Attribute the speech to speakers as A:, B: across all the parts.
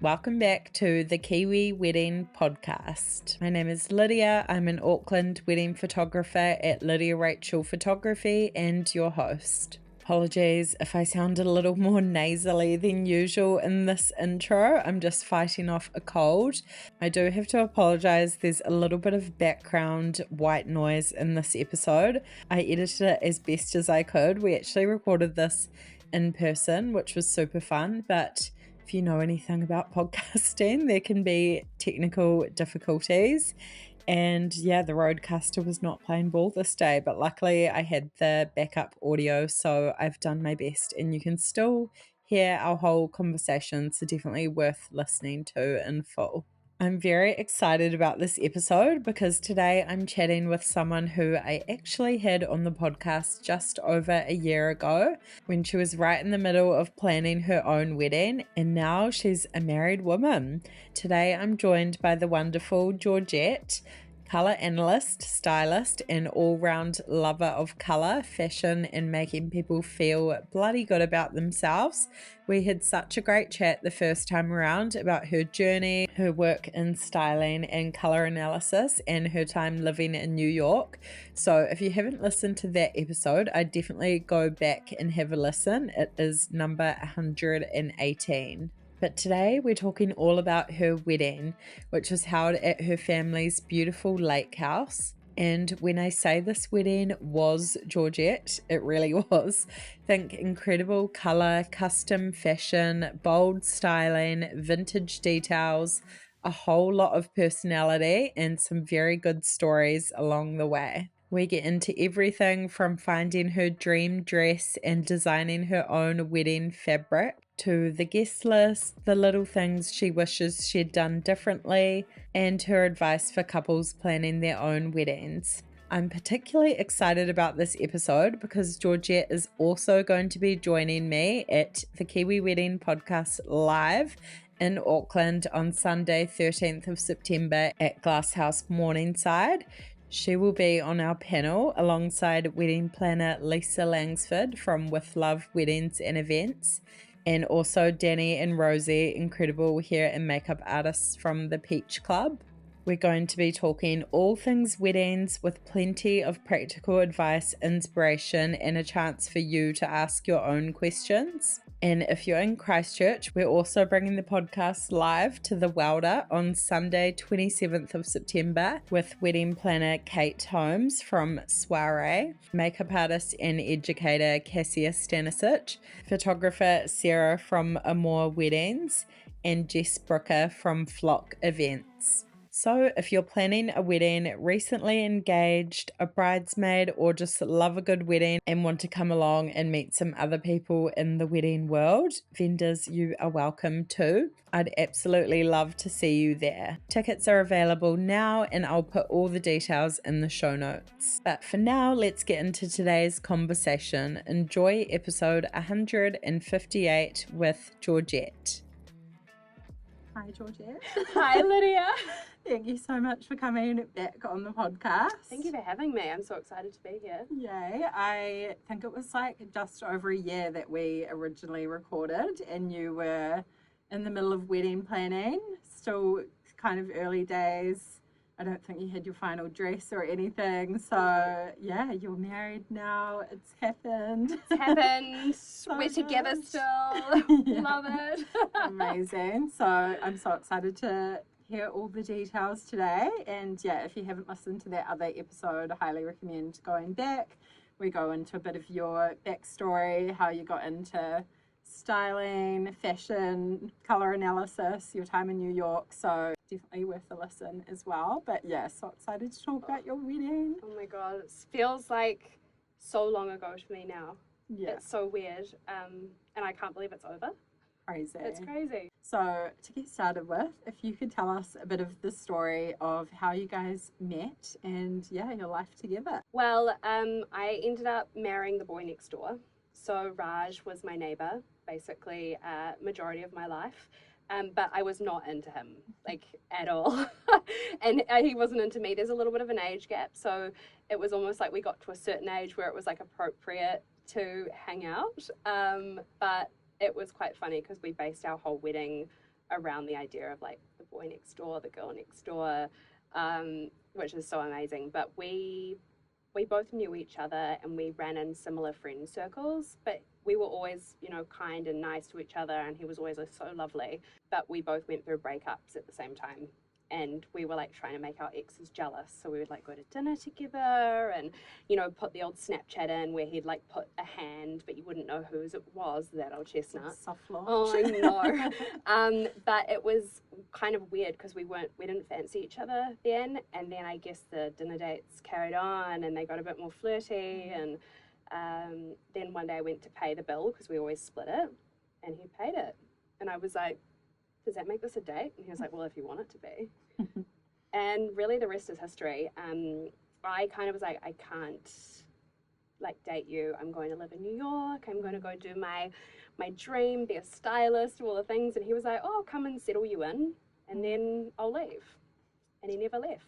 A: Welcome back to the Kiwi Wedding Podcast. My name is Lydia. I'm an Auckland wedding photographer at Lydia Rachel Photography and your host. Apologies if I sounded a little more nasally than usual in this intro. I'm just fighting off a cold. I do have to apologize. There's a little bit of background white noise in this episode. I edited it as best as I could. We actually recorded this in person, which was super fun, but if you know anything about podcasting, there can be technical difficulties. And yeah, the roadcaster was not playing ball this day, but luckily I had the backup audio, so I've done my best and you can still hear our whole conversation, so definitely worth listening to in full. I'm very excited about this episode because today I'm chatting with someone who I actually had on the podcast just over a year ago when she was right in the middle of planning her own wedding, and now she's a married woman. Today I'm joined by the wonderful Georgette, colour analyst, stylist, and all-round lover of colour, fashion, and making people feel bloody good about themselves. We had such a great chat the first time around about her journey, her work in styling and colour analysis, and her time living in New York. So if you haven't listened to that episode, I'd definitely go back and have a listen. It is number 118. But today we're talking all about her wedding, which was held at her family's beautiful lake house. And when I say this wedding was Georgette, it really was. Think incredible colour, custom fashion, bold styling, vintage details, a whole lot of personality, and some very good stories along the way. We get into everything from finding her dream dress and designing her own wedding fabric, to the guest list, the little things she wishes she'd done differently, and her advice for couples planning their own weddings. I'm particularly excited about this episode because Georgette is also going to be joining me at the Kiwi Wedding Podcast Live in Auckland on Sunday, 13th of September at Glasshouse Morningside. She will be on our panel alongside wedding planner Lisa Langsford from With Love Weddings and Events, and also Danny and Rosie, incredible hair and makeup artists from the Peach Club. We're going to be talking all things weddings with plenty of practical advice, inspiration, and a chance for you to ask your own questions. And if you're in Christchurch, we're also bringing the podcast live to the Welder on Sunday, 27th of September with wedding planner Kate Holmes from Soiree, makeup artist and educator Cassia Stanisic, photographer Sarah from Amore Weddings, and Jess Brooker from Flock Events. So if you're planning a wedding, recently engaged, a bridesmaid, or just love a good wedding and want to come along and meet some other people in the wedding world, vendors, you are welcome too. I'd absolutely love to see you there. Tickets are available now and I'll put all the details in the show notes. But for now, let's get into today's conversation. Enjoy episode 158 with Georgette. Hi, Georgette.
B: Hi, Lydia.
A: Thank you so much for coming back on the podcast.
B: Thank you for having me. I'm so excited to be here.
A: Yay. I think it was like just over a year that we originally recorded, and you were in the middle of wedding planning, still kind of early days. I don't think you had your final dress or anything. So yeah, you're married now. It's happened.
B: It's happened.
A: So
B: We're together
A: good.
B: still.
A: Yeah.
B: Love it.
A: Amazing. So I'm so excited to hear all the details today. And yeah, if you haven't listened to that other episode, I highly recommend going back. We go into a bit of your backstory, how you got into styling, fashion, colour analysis, your time in New York. So definitely worth a listen as well. But yeah, so excited to talk about your wedding.
B: Oh my God, it feels like so long ago to me now.
A: Yeah,
B: It's so weird. And I can't believe it's over.
A: crazy.
B: It's crazy.
A: So to get started with, if you could tell us a bit of the story of how you guys met and yeah, your life together.
B: Well, I ended up marrying the boy next door. So Raj was my neighbour, basically, majority of my life. But I was not into him, like, at all. And he wasn't into me. There's a little bit of an age gap. So it was almost like we got to a certain age where it was, like, appropriate to hang out. But it was quite funny because we based our whole wedding around the idea of like the boy next door, the girl next door, which is so amazing. But we both knew each other and we ran in similar friend circles, but we were always, you know, kind and nice to each other, and he was always so lovely. But we both went through breakups at the same time, and we were like trying to make our exes jealous. So we would like go to dinner together and, you know, put the old Snapchat in where he'd like put a hand, but you wouldn't know whose it was, that old chestnut.
C: Soft launch.
B: Oh, I know. But it was kind of weird because we didn't fancy each other then. And then I guess the dinner dates carried on and they got a bit more flirty. And then one day I went to pay the bill because we always split it, and he paid it. And I was like, does that make this a date? And he was like, well, if you want it to be. And really the rest is history. I kind of was like, I can't like date you. I'm going to live in New York. I'm going to go do my dream, be a stylist, all the things. And he was like, oh, I'll come and settle you in and then I'll leave. And he never left.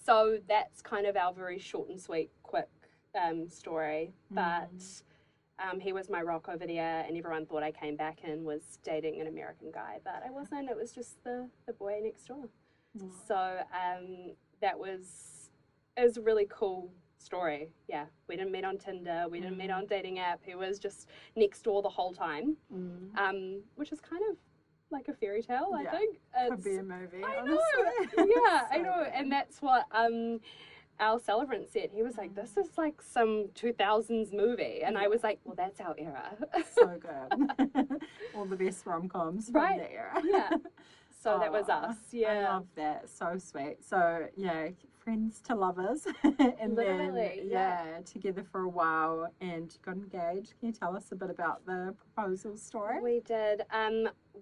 B: So that's kind of our very short and sweet, quick story. But he was my rock over there, and everyone thought I came back and was dating an American guy, but I wasn't. It was just the boy next door. So it was a really cool story. Yeah, we didn't meet on Tinder, we didn't meet on dating app. He was just next door the whole time, which is kind of like a fairy tale. I think
C: Could be a movie.
B: I
C: honestly.
B: know. Yeah,
C: So
B: I know,
C: good.
B: and that's what our celebrant said. He was like, this is like some 2000s movie. And I was like, well, that's our era.
C: So good. All the best rom-coms from
B: Right.
C: the era.
B: Yeah. So that was us.
C: I
B: Yeah.
C: love that. So sweet. So yeah, friends to lovers. And
B: Literally,
C: then
B: yeah.
C: together for a while and got engaged. Can you tell us a bit about the proposal story?
B: We did.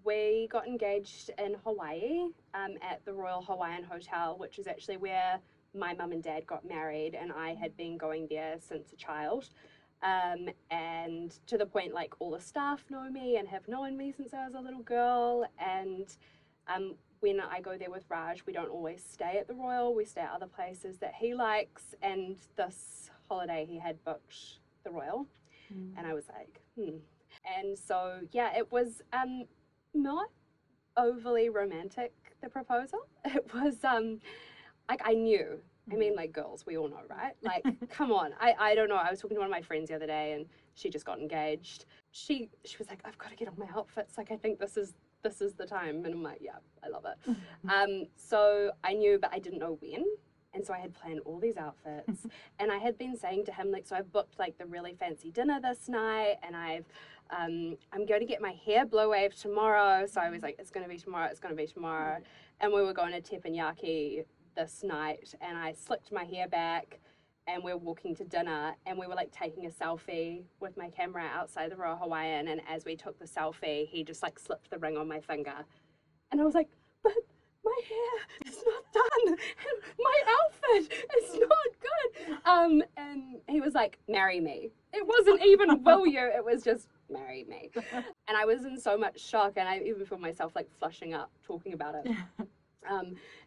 B: We got engaged in Hawaii at the Royal Hawaiian Hotel, which is actually where my mum and dad got married, and I had been going there since a child. And to the point, like, all the staff know me and have known me since I was a little girl. And when I go there with Raj, we don't always stay at the Royal. We stay at other places that he likes. And this holiday, he had booked the Royal. And I was like, And so, yeah, it was not overly romantic, the proposal. It was, like, I knew. I mean, like, girls, we all know, right? Like, come on. I don't know. I was talking to one of my friends the other day, and she just got engaged. She was like, I've got to get on my outfits. Like, I think this is the time. And I'm like, yeah, I love it. So I knew, but I didn't know when. And so I had planned all these outfits, and I had been saying to him, like, so I've booked like the really fancy dinner this night, and I'm going to get my hair blow waved tomorrow. So I was like, it's going to be tomorrow. It's going to be tomorrow. And we were going to teppanyaki this night, and I slicked my hair back, and we were walking to dinner, and we were like taking a selfie with my camera outside the Royal Hawaiian. And as we took the selfie, he just like slipped the ring on my finger, and I was like, but my hair is not done, and my outfit is not good. And he was like, marry me. It wasn't even will you, it was just marry me. And I was in so much shock, and I even feel myself like flushing up talking about it.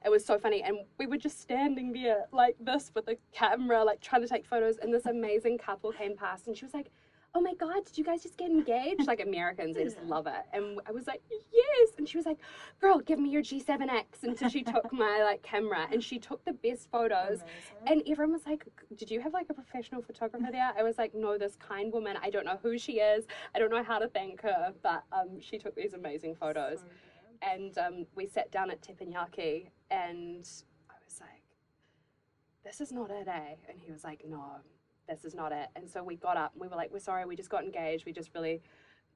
B: It was so funny, and we were just standing there like this with a camera, like trying to take photos, and this amazing couple came past, and she was like, oh my God, did you guys just get engaged? Like, Americans, they just love it. And I was like, yes. And she was like, girl, give me your G7X. And so she took my like camera, and she took the best photos.
C: Amazing.
B: And everyone was like, did you have like a professional photographer there? I was like, no, this kind woman, I don't know who she is. I don't know how to thank her, but she took these amazing photos. And we sat down at teppanyaki, and I was like, this is not it, eh? And he was like, no, this is not it. And so we got up, and we were like, we're sorry, we just got engaged. We just really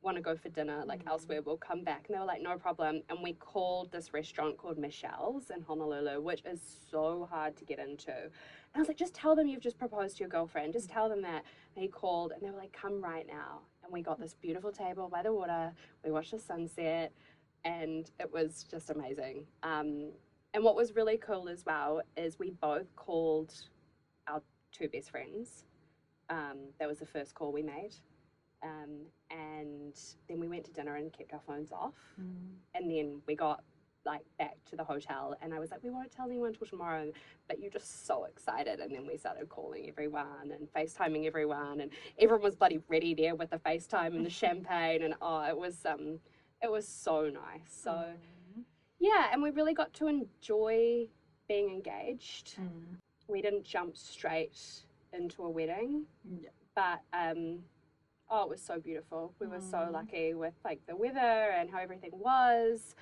B: want to go for dinner, like elsewhere, we'll come back. And they were like, no problem. And we called this restaurant called Michelle's in Honolulu, which is so hard to get into. And I was like, just tell them you've just proposed to your girlfriend. Just tell them that. And he called, and they were like, come right now. And we got this beautiful table by the water. We watched the sunset, and it was just amazing. And what was really cool as well is we both called our two best friends. That was the first call we made. And then we went to dinner and kept our phones off. And then we got like back to the hotel, and I was like, we won't tell anyone till tomorrow, but you're just so excited. And then we started calling everyone and FaceTiming everyone, and everyone was bloody ready there with the FaceTime and the champagne, and it it was so nice. So yeah, and we really got to enjoy being engaged. We didn't jump straight into a wedding, but oh, it was so beautiful. We were so lucky with like the weather and how everything was.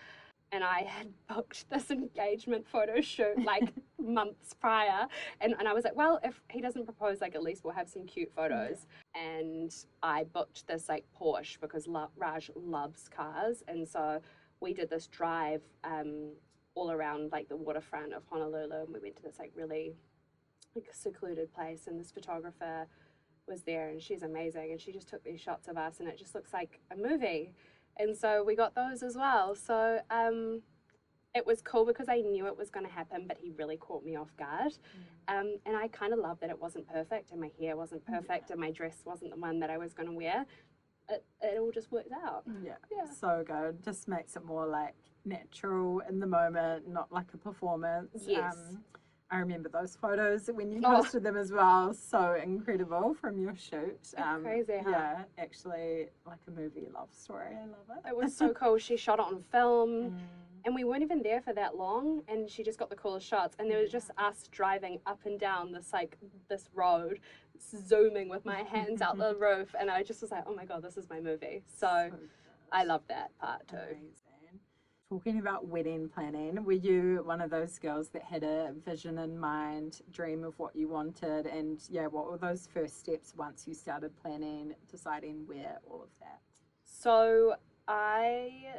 B: And I had booked this engagement photo shoot like months prior. And I was like, well, if he doesn't propose, like at least we'll have some cute photos. And I booked this like Porsche because Raj loves cars. And so we did this drive all around like the waterfront of Honolulu. And we went to this like really like secluded place. And this photographer was there and she's amazing. And she just took these shots of us and it just looks like a movie. And so we got those as well. So it was cool because I knew it was going to happen, but he really caught me off guard. And I kind of love that it wasn't perfect and my hair wasn't perfect and my dress wasn't the one that I was going to wear. It all just worked out.
C: Yeah, so good. Just makes it more like natural in the moment, not like a performance.
B: Yes.
C: I remember those photos when you posted them as well. So incredible from your shoot.
B: Crazy, huh?
C: Yeah, actually like a movie love story. I love it.
B: It was so cool. She shot it on film and we weren't even there for that long and she just got the coolest shots. And there was just us driving up and down this road, zooming with my hands out the roof. And I just was like, oh my God, this is my movie. So I love that part too.
C: Amazing. Talking about wedding planning, were you one of those girls that had a vision in mind, dream of what you wanted, and what were those first steps once you started planning, deciding where, all of that?
B: So I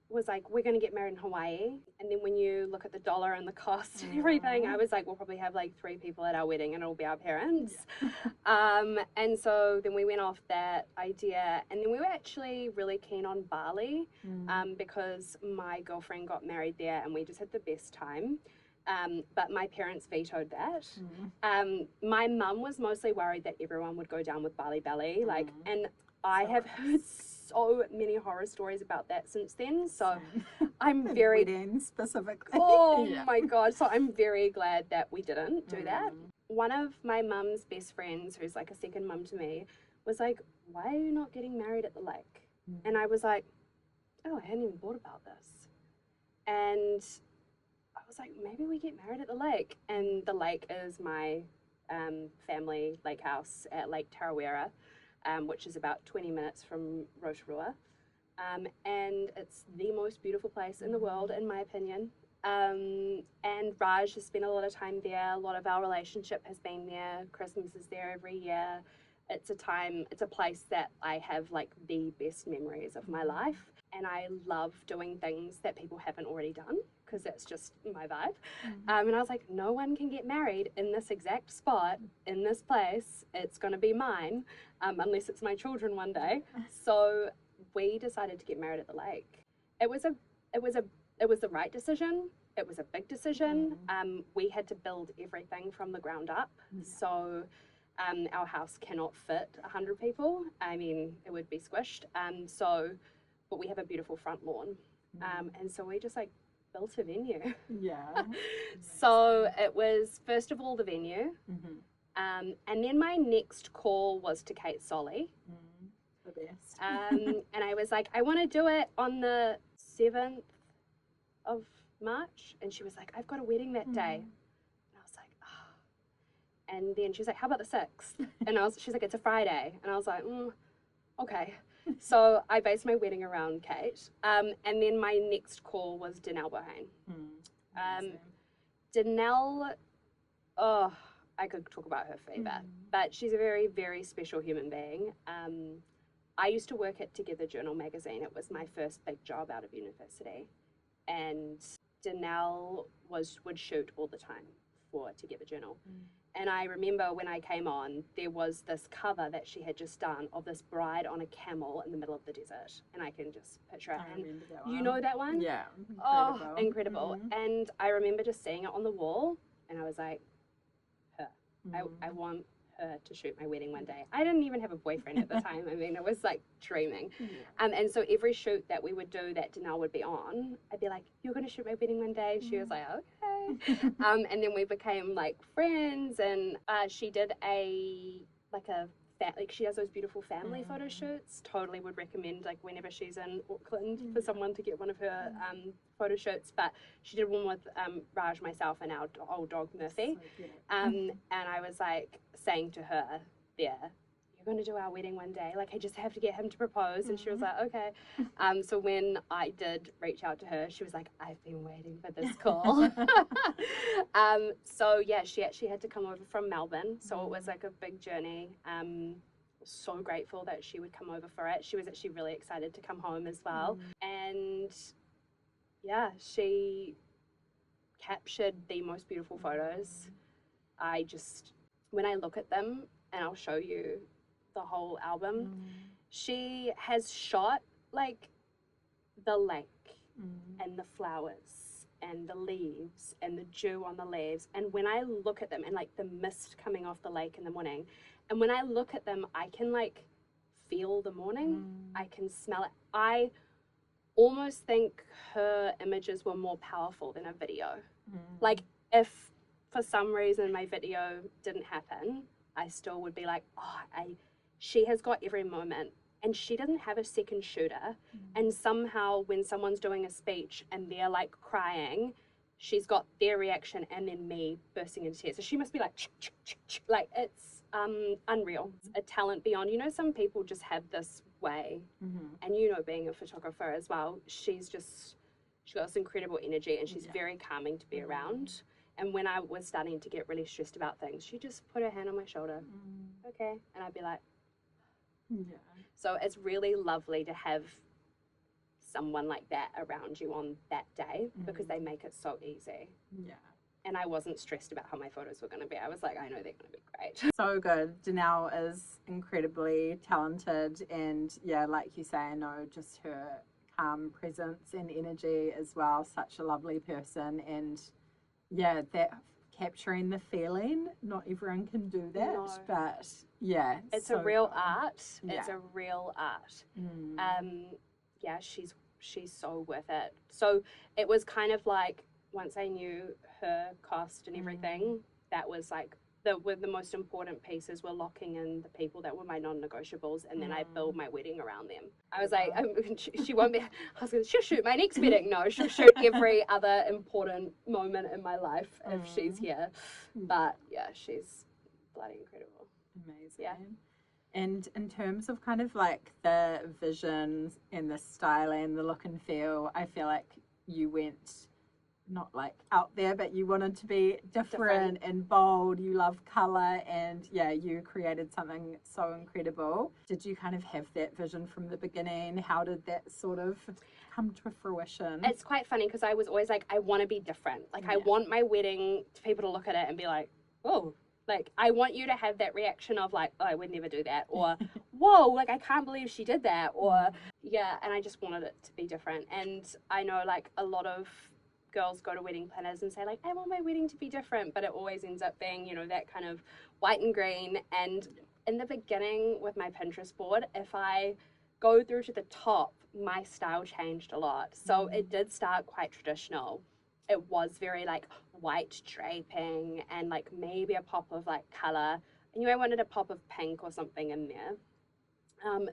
B: was like, we're going to get married in Hawaii. And then when you look at the dollar and the cost and everything, I was like, we'll probably have like 3 people at our wedding and it'll be our parents. And so then we went off that idea. And then we were actually really keen on Bali because my girlfriend got married there and we just had the best time. But my parents vetoed that. My mum was mostly worried that everyone would go down with Bali belly. And I have heard so many horror stories about that since then. So I'm very
C: wedding specifically.
B: Oh my God. So I'm very glad that we didn't do that. One of my mum's best friends, who's like a second mum to me, was like, why are you not getting married at the lake? And I was like, oh, I hadn't even thought about this. And I was like, maybe we get married at the lake. And the lake is my family lake house at Lake Tarawera. Which is about 20 minutes from Rotorua. And it's the most beautiful place in the world, in my opinion. And Raj has spent a lot of time there. A lot of our relationship has been there. Christmas is there every year. It's a place that I have like the best memories of my life. And I love doing things that people haven't already done because that's just my vibe. And I was like, no one can get married in this exact spot, in this place. It's going to be mine, unless it's my children one day. So we decided to get married at the lake. It was the right decision. It was a big decision. We had to build everything from the ground up. So our house cannot fit 100 people. I mean, it would be squished. But we have a beautiful front lawn. And so we just like built a venue. So it was first of all the venue. And then my next call was to Kate Solly.
C: The best.
B: And I was like, I want to do it on the 7th of March. And she was like, I've got a wedding that day. And I was like, oh. And then she was like, how about the 6th? And she's like, it's a Friday. And I was like, okay. So I based my wedding around Kate. And then my next call was Danelle Bohane. Danelle, I could talk about her forever, but she's a very, very special human being. I used to work at Together Journal magazine. It was my first big job out of university. And Danelle would shoot all the time for Together Journal. And I remember when I came on, there was this cover that she had just done of this bride on a camel in the middle of the desert. And I can just picture it.
C: I remember that one.
B: You know that one?
C: Yeah. Incredible.
B: Oh, incredible. And I remember just seeing it on the wall and I was like, her. I want her to shoot my wedding one day. I didn't even have a boyfriend at the time. I mean, it was like dreaming. And so every shoot that we would do that Danelle would be on, I'd be like, you're going to shoot my wedding one day? She was like, okay. And then we became like friends and she did a like she does those beautiful family photo shoots. Totally would recommend, like, whenever she's in Auckland for someone to get one of her photo shoots. But she did one with Raj, myself, and our old dog Murphy.
C: So
B: And I was like saying to her there, you're going to do our wedding one day, like I just have to get him to propose. And she was like, okay. So when I did reach out to her, she was like, I've been waiting for this call. So yeah, she actually had to come over from Melbourne, so it was like a big journey. So grateful that she would come over for it. She was actually really excited to come home as well. And yeah, she captured the most beautiful photos. I just, when I look at them, and I'll show you the whole album, she has shot like the lake and the flowers and the leaves and the dew on the leaves. And when I look at them, and like the mist coming off the lake in the morning, and when I look at them, I can like feel the morning. I can smell it. I almost think her images were more powerful than a video. Like, if for some reason my video didn't happen, I still would be like, oh, she has got every moment. And she doesn't have a second shooter. And somehow when someone's doing a speech and they're like crying, she's got their reaction and then me bursting into tears. So she must be like, like, it's unreal. It's a talent beyond, you know, some people just have this way. And you know, being a photographer as well, she's got this incredible energy, and she's very calming to be around. And when I was starting to get really stressed about things, she just put her hand on my shoulder. Okay. And I'd be like, so it's really lovely to have someone like that around you on that day, because they make it so easy. And I wasn't stressed about how my photos were going to be. I was like, I know they're going to be great.
C: So good. Janelle is incredibly talented, and yeah, like you say, I know just her calm presence and energy as well. Such a lovely person, and yeah, that capturing the feeling, not everyone can do that. No. But yeah,
B: it's so a real art. It's a real art. Yeah, she's so worth it. So it was kind of like, once I knew her cost and everything, that was like the most important pieces were locking in the people that were my non-negotiables, and then I build my wedding around them. I was like, she won't be, she'll shoot my next wedding. No, she'll shoot every other important moment in my life if she's here. But yeah, she's bloody incredible.
C: Amazing. Yeah. And in terms of kind of like the visions and the style and the look and feel, I feel like you went not like out there, but you wanted to be different and bold. You love color, and yeah, you created something so incredible. Did you kind of have that vision from the beginning? How did that sort of come to fruition?
B: It's quite funny, because I was always like, I want to be different. Like, I want my wedding to people to look at it and be like, oh, like, I want you to have that reaction of like, oh, I would never do that, or whoa, like, I can't believe she did that, or yeah. And I just wanted it to be different. And I know like a lot of girls go to wedding planners and say like, I want my wedding to be different, but it always ends up being, you know, that kind of white and green. And in the beginning with my Pinterest board, if I go through to the top, my style changed a lot. So it did start quite traditional. It was very like white draping and like maybe a pop of like color. I knew I wanted a pop of pink or something in there.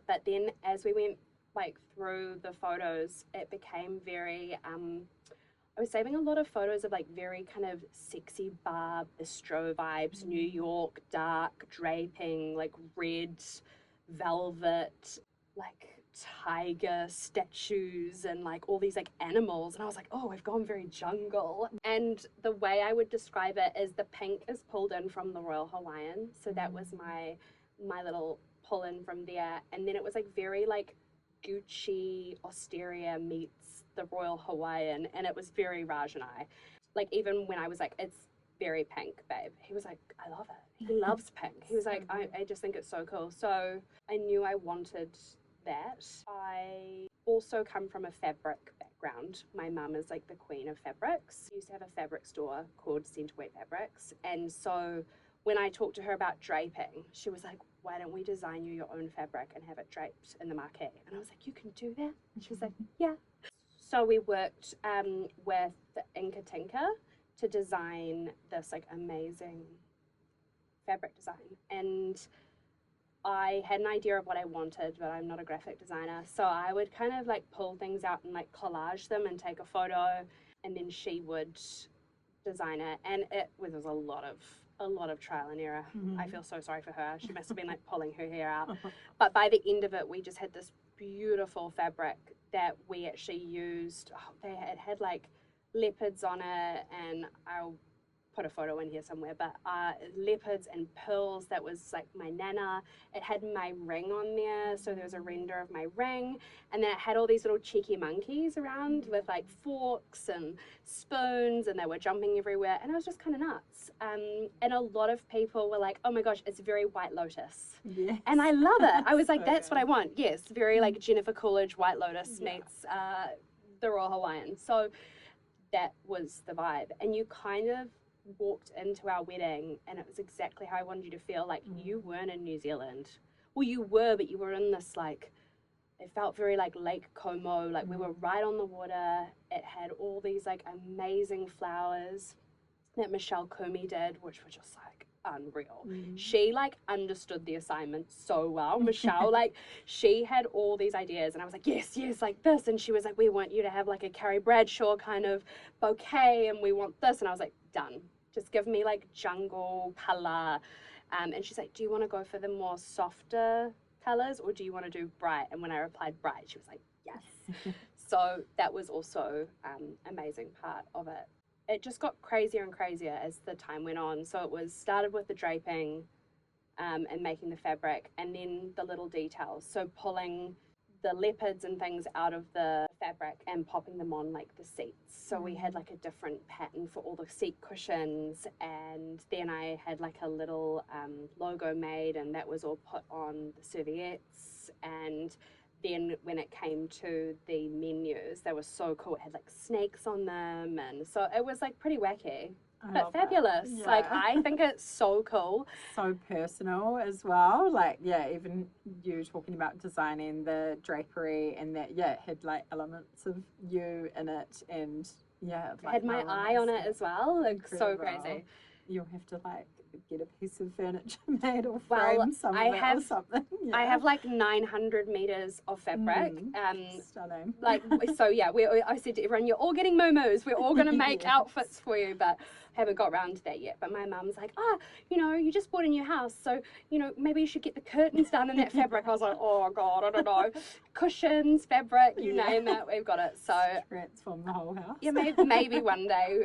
B: But then as we went like through the photos, it became very I was saving a lot of photos of like very kind of sexy bar bistro vibes, New York, dark draping, like red velvet, like tiger statues and like all these like animals. And I was like, oh, we've gone very jungle. And the way I would describe it is the pink is pulled in from the Royal Hawaiian. So that was my little pull in from there. And then it was like very like Gucci Osteria meets the Royal Hawaiian, and it was very Raj and I. Like, even when I was like, it's very pink, babe, he was like, I love it. He loves pink. He was like, I just think it's so cool. So I knew I wanted that. I also come from a fabric background. My mum is like the queen of fabrics. She used to have a fabric store called Centerweight Fabrics, and so when I talked to her about draping, she was like, why don't we design you your own fabric and have it draped in the marquee? And I was like, you can do that? And she was like, yeah. So we worked with Inca Tinker to design this like amazing fabric design. And I had an idea of what I wanted, but I'm not a graphic designer. So I would kind of like pull things out and like collage them and take a photo, and then she would design it. And it was a lot of trial and error. I feel so sorry for her. She must have been like pulling her hair out. But by the end of it, we just had this beautiful fabric that we actually used. They had like leopards on it, and I'll put a photo in here somewhere, but leopards and pearls. That was like my nana. It had my ring on there, so there was a render of my ring, and then it had all these little cheeky monkeys around with like forks and spoons, and they were jumping everywhere, and it was just kind of nuts. And a lot of people were like, oh my gosh, it's very White Lotus.
C: Yes.
B: And I love it. I was like,
C: So
B: that's
C: good.
B: what I want. Yes, very like Jennifer Coolidge White Lotus meets the Royal Hawaiian. So that was the vibe. And you kind of walked into our wedding and it was exactly how I wanted you to feel. Like you weren't in New Zealand. Well, you were, but you were in this like, it felt very like Lake Como. Like we were right on the water. It had all these like amazing flowers that Michelle Kumi did, which were just like unreal. She like understood the assignment so well. Michelle, like she had all these ideas and I was like, yes, like this. And she was like, we want you to have like a Carrie Bradshaw kind of bouquet and we want this. And I was like, done. Just give me like jungle color. And she's like, do you want to go for the more softer colors or do you want to do bright? And when I replied bright, she was like, yes. So that was also amazing part of it. It just got crazier and crazier as the time went on. So it was started with the draping and making the fabric, and then the little details. So pulling the leopards and things out of the fabric and popping them on like the seats. So we had like a different pattern for all the seat cushions, and then I had like a little logo made, and that was all put on the serviettes. And then when it came to the menus, they were so cool. It had like snakes on them, and so it was like pretty wacky, but fabulous.
C: Yeah.
B: Like I think it's so cool.
C: So personal as well. Like, yeah, even you talking about designing the drapery and that, yeah, it had like elements of you in it, and yeah,
B: Like, had my eye on it as well. Like
C: incredible.
B: So crazy.
C: You'll have to like get a piece of furniture made or
B: Well,
C: frame some of it or something. Yeah.
B: I have like 900 meters of fabric.
C: Stunning.
B: Like, so yeah, I said to everyone, you're all getting moo-moos. We're all going to make outfits for you, but haven't got around to that yet. But my mum's like, you just bought a new house, so, maybe you should get the curtains done in that fabric. I was like, oh God, I don't know. Cushions, fabric, you name it, we've got it. So
C: transform the whole house.
B: Yeah, maybe one day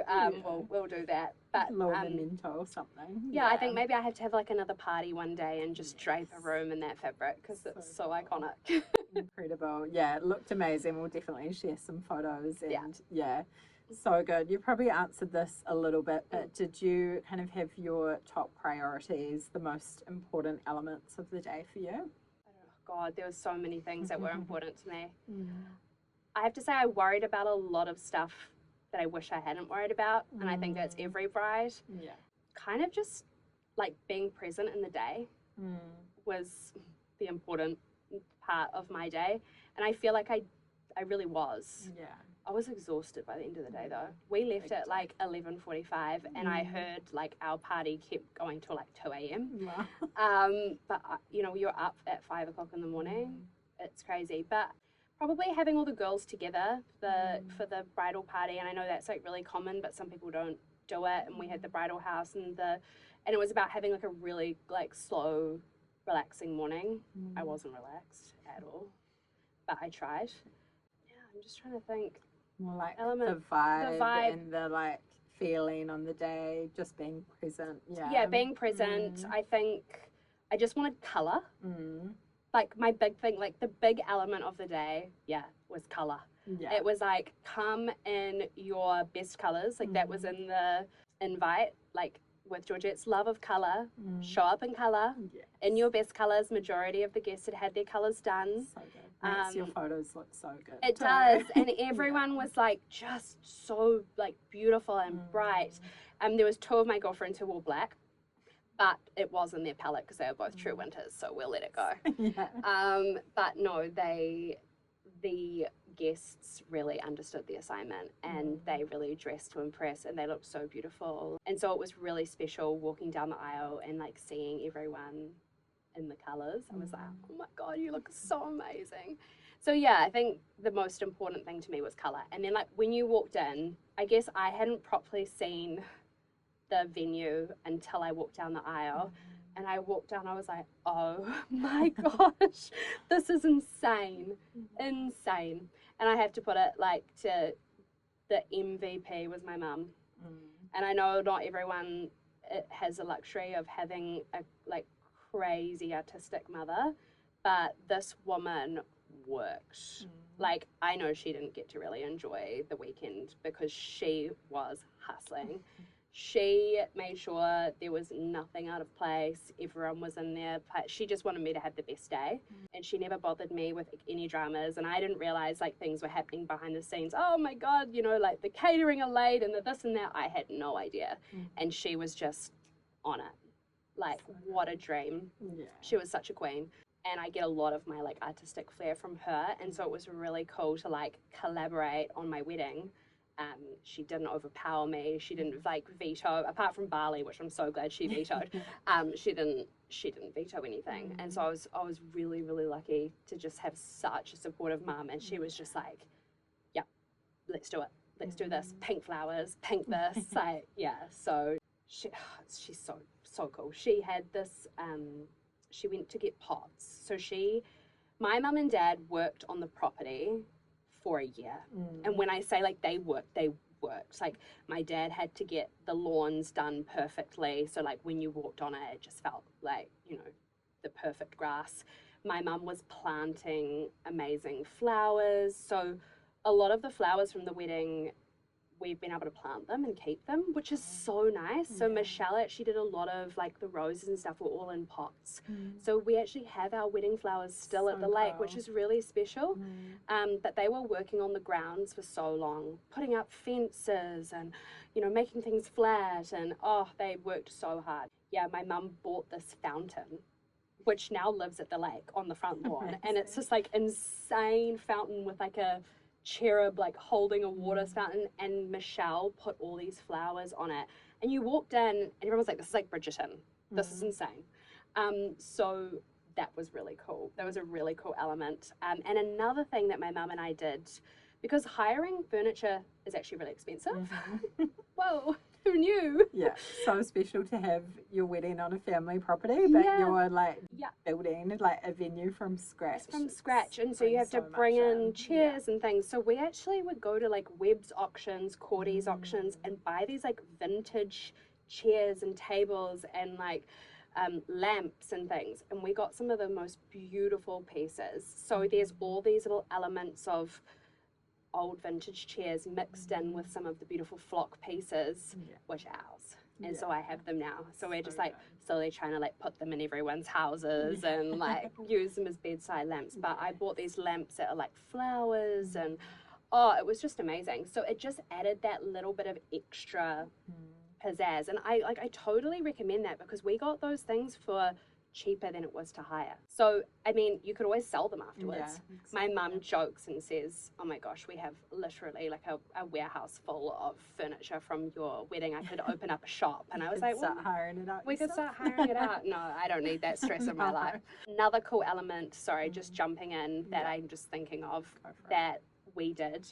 B: we'll do that. But
C: memento or something.
B: Yeah, I think maybe I have to have like another party one day and just drape a room in that fabric because it's so iconic.
C: Incredible. Yeah, it looked amazing. We'll definitely share some photos. And yeah, so good. You probably answered this a little bit, but did you kind of have your top priorities, the most important elements of the day for you?
B: Oh God, there were so many things that were important to me. I have to say I worried about a lot of stuff that I wish I hadn't worried about, and I think that's every bride.
C: Yeah.
B: Kind of just like being present in the day was the important part of my day, and I feel like I really was.
C: Yeah.
B: I was exhausted by the end of the day though. We left at like 11:45 and I heard like our party kept going till like 2 a.m.
C: Wow.
B: But you're up at 5 o'clock in the morning. It's crazy. But probably having all the girls together for the bridal party, and I know that's like really common, but some people don't do it. And we had the bridal house and it was about having like a really like slow, relaxing morning. I wasn't relaxed at all, but I tried. Yeah, I'm just trying to think.
C: More like the vibe and the like feeling on the day, just being present.
B: Yeah, being present. I think I just wanted colour. Like my big thing, like the big element of the day, was colour. Yeah. It was like, come in your best colours. Like that was in the invite, like with Georgette's love of colour. Show up in colour, in your best colours. Majority of the guests had their colours done.
C: So good. Makes your photos look so good.
B: It does, and everyone was like just so like beautiful and bright. There was 2 of my girlfriends who wore black, but it wasn't their palette because they were both true winters, so we'll let it go. But no, the guests really understood the assignment and they really dressed to impress and they looked so beautiful. And so it was really special walking down the aisle and like seeing everyone in the colours. I was like, oh my God, you look so amazing. So yeah, I think the most important thing to me was colour. And then like when you walked in, I guess I hadn't properly seen the venue until I walked down the aisle. And I walked down, I was like, oh my gosh, this is insane, insane. And I have to put it like to the MVP was my mum. And I know not everyone has the luxury of having a like crazy artistic mother, but this woman worked. Like, I know she didn't get to really enjoy the weekend because she was hustling. She made sure there was nothing out of place. Everyone was in there. She just wanted me to have the best day. And she never bothered me with any dramas. And I didn't realize like things were happening behind the scenes. Oh my God, you know, like the catering are late and the this and that. I had no idea. And she was just on it. Like, what a dream. She was such a queen. And I get a lot of my like artistic flair from her. And so it was really cool to like collaborate on my wedding. She didn't overpower me. She didn't like veto, apart from Bali, which I'm so glad she vetoed. She didn't veto anything. And so I was really, really lucky to just have such a supportive mum. And she was just like, yeah, let's do it. Let's do this. Pink flowers, pink this. Like, yeah. So she's so cool. She had this, she went to get pots. So my mum and dad worked on the property for a year. And when I say like they worked. Like my dad had to get the lawns done perfectly. So like when you walked on it, it just felt like, you know, the perfect grass. My mum was planting amazing flowers. So a lot of the flowers from the wedding, we've been able to plant them and keep them, which is so nice. So Michelle actually did a lot of like the roses and stuff were all in pots. So we actually have our wedding flowers still at the lake, which is really special. But they were working on the grounds for so long, putting up fences and, you know, making things flat, and they worked so hard. Yeah, my mum bought this fountain, which now lives at the lake on the front lawn. And it's just like insane fountain with like a cherub like holding a water fountain, and Michelle put all these flowers on it. And you walked in and everyone was like, this is like Bridgerton. This is insane. So that was really cool. That was a really cool element. And another thing that my mum and I did, because hiring furniture is actually really expensive. Whoa, who knew?
C: Yeah, so special to have your wedding on a family property, but you're like building like a venue from scratch.
B: It's from scratch, and so you have to bring in chairs and things. So we actually would go to like Webb's auctions, Cordy's auctions, and buy these like vintage chairs and tables and like lamps and things. And we got some of the most beautiful pieces. So there's all these little elements of old vintage chairs mixed in with some of the beautiful flock pieces, which are ours. And so I have them now. So we're just like slowly trying to like put them in everyone's houses and like use them as bedside lamps. But I bought these lamps that are like flowers, and it was just amazing. So it just added that little bit of extra pizzazz. And I totally recommend that, because we got those things for cheaper than it was to hire. So, I mean, you could always sell them afterwards. Yeah, exactly. My mum jokes and says, oh my gosh, we have literally like a warehouse full of furniture from your wedding. I could open up a shop. And I was like,
C: start hiring it out.
B: We could start hiring it out. No, I don't need that stress in my life. Another cool element, just jumping in, that I'm just thinking of that we did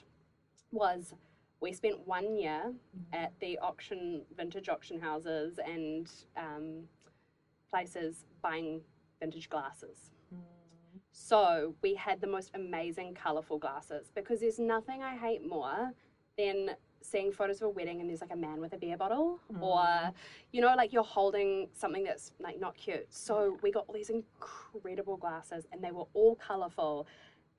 B: was we spent 1 year at the vintage auction houses and places buying vintage glasses. So we had the most amazing colourful glasses, because there's nothing I hate more than seeing photos of a wedding and there's like a man with a beer bottle, or, you know, like you're holding something that's like not cute. So we got all these incredible glasses, and they were all colourful.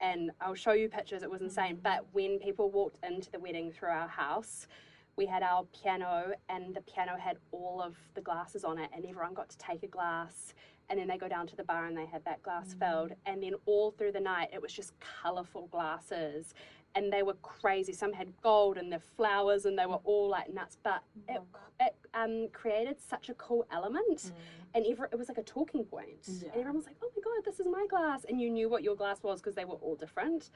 B: And I'll show you pictures, it was insane. But when people walked into the wedding through our house, we had our piano, and the piano had all of the glasses on it, and everyone got to take a glass, and then they go down to the bar and they had that glass filled. And then all through the night it was just colourful glasses, and they were crazy. Some had gold and the flowers, and they were all like nuts, but it created such a cool element. And it was like a talking point. And everyone was like, oh my God, this is my glass. And you knew what your glass was because they were all different.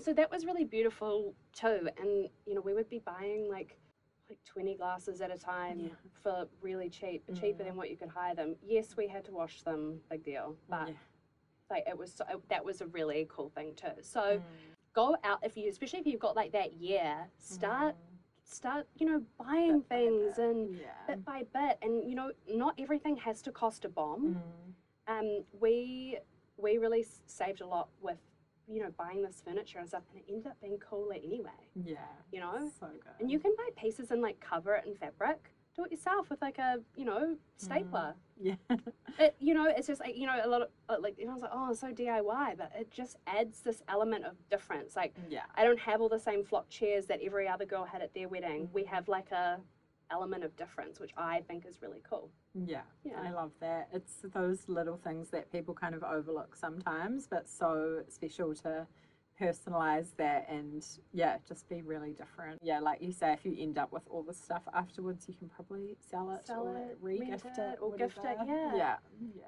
B: So that was really beautiful too. And, you know, we would be buying like like 20 glasses at a time for really cheap, cheaper than what you could hire them. Yes, we had to wash them, big deal, but like it was that was a really cool thing too. So go out, especially if you've got like that year, start you know, buying things and bit by bit, and you know, not everything has to cost a bomb. We really saved a lot with, you know, buying this furniture and stuff, and it ended up being cooler anyway. You know,
C: so good.
B: And you can buy pieces and like cover it in fabric. Do it yourself with like a, you know, stapler. It, you know, it's just like, you know, a lot of like everyone's like, oh, it's so DIY, but it just adds this element of difference. Like, I don't have all the same flock chairs that every other girl had at their wedding. We have like a element of difference, which I think is really cool.
C: I love that. It's those little things that people kind of overlook sometimes, but so special to personalize that and just be really different. Like you say, if you end up with all the stuff afterwards, you can probably sell it or re-gift it
B: or gift it.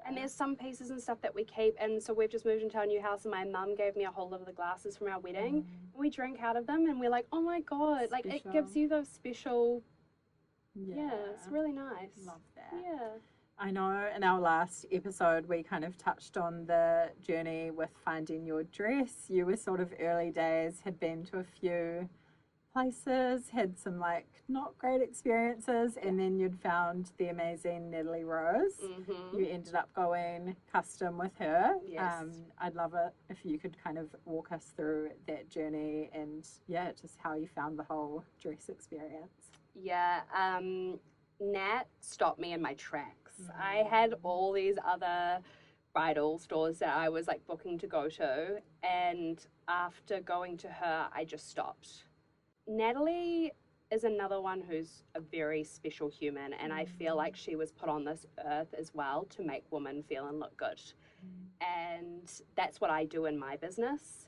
B: And there's some pieces and stuff that we keep, and so we've just moved into our new house, and my mum gave me a whole lot of the glasses from our wedding, and we drink out of them, and we're like, oh my god, like it gives you those special it's really nice.
C: Love that. I know in our last episode we kind of touched on the journey with finding your dress. You were sort of early days, had been to a few places, had some like not great experiences, and then you'd found the amazing Natalie Rose. You ended up going custom with her. I'd love it if you could kind of walk us through that journey and just how you found the whole dress experience.
B: Nat stopped me in my tracks. I had all these other bridal stores that I was like booking to go to, and after going to her, I just stopped. Natalie is another one who's a very special human, and I feel like she was put on this earth as well to make women feel and look good. And that's what I do in my business.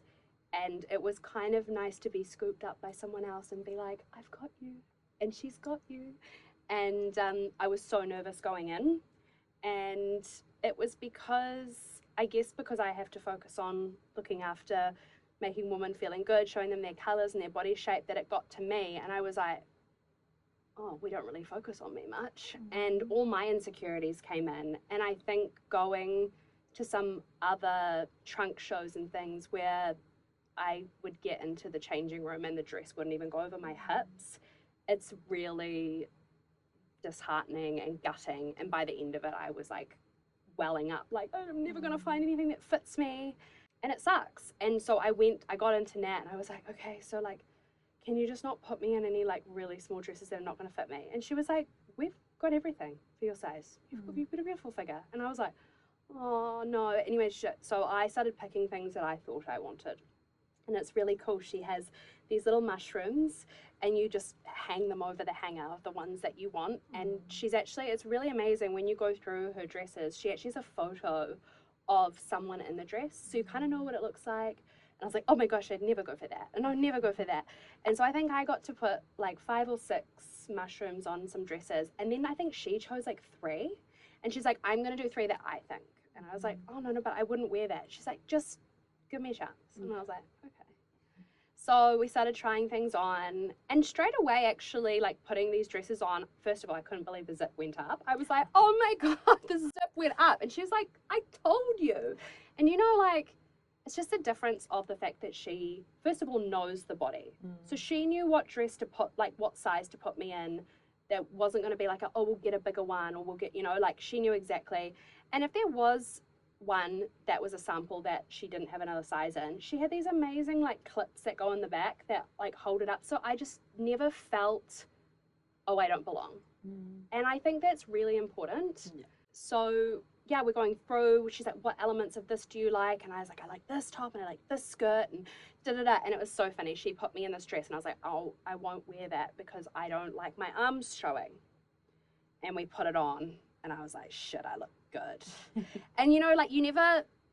B: And it was kind of nice to be scooped up by someone else and be like, I've got you, and she's got you. And I was so nervous going in, and it was because I have to focus on looking after making women feeling good, showing them their colours and their body shape, that it got to me, and I was like, oh, we don't really focus on me much. And all my insecurities came in, and I think going to some other trunk shows and things where I would get into the changing room and the dress wouldn't even go over my hips, it's really disheartening and gutting, and by the end of it I was like welling up, like, oh, I'm never going to find anything that fits me, and it sucks. And so I got into Nat, and I was like, okay, so like, can you just not put me in any like really small dresses that are not going to fit me? And she was like, we've got everything for your size, you've got a beautiful figure. And I was like, oh no. Anyway, so I started picking things that I thought I wanted, and it's really cool. She has these little mushrooms, and you just hang them over the hanger of the ones that you want. And it's really amazing when you go through her dresses. She actually has a photo of someone in the dress, so you kind of know what it looks like. And I was like, oh my gosh, I'd never go for that, and I'd never go for that. And so I think I got to put like 5 or 6 mushrooms on some dresses, and then I think she chose like 3, and she's like, I'm gonna do 3 that I think. And I was like, oh no, but I wouldn't wear that. She's like, just give me a chance. And I was like, okay. So we started trying things on, and straight away, actually, like putting these dresses on, first of all, I couldn't believe the zip went up. I was like, oh my God, the zip went up. And she was like, I told you. And you know, like, it's just the difference of the fact that she, first of all, knows the body. So she knew what dress to put, like what size to put me in. That wasn't going to be like, oh, we'll get a bigger one, or we'll get, you know, like she knew exactly. And if there was one that was a sample that she didn't have another size in, she had these amazing like clips that go in the back that like hold it up. So I just never felt, oh, I don't belong. And I think that's really important. So yeah, we're going through, she's like, what elements of this do you like? And I was like, I like this top, and I like this skirt, and da-da-da. And it was so funny. She put me in this dress, and I was like, oh, I won't wear that because I don't like my arms showing. And we put it on, and I was like, shit, I look good. And you know, like,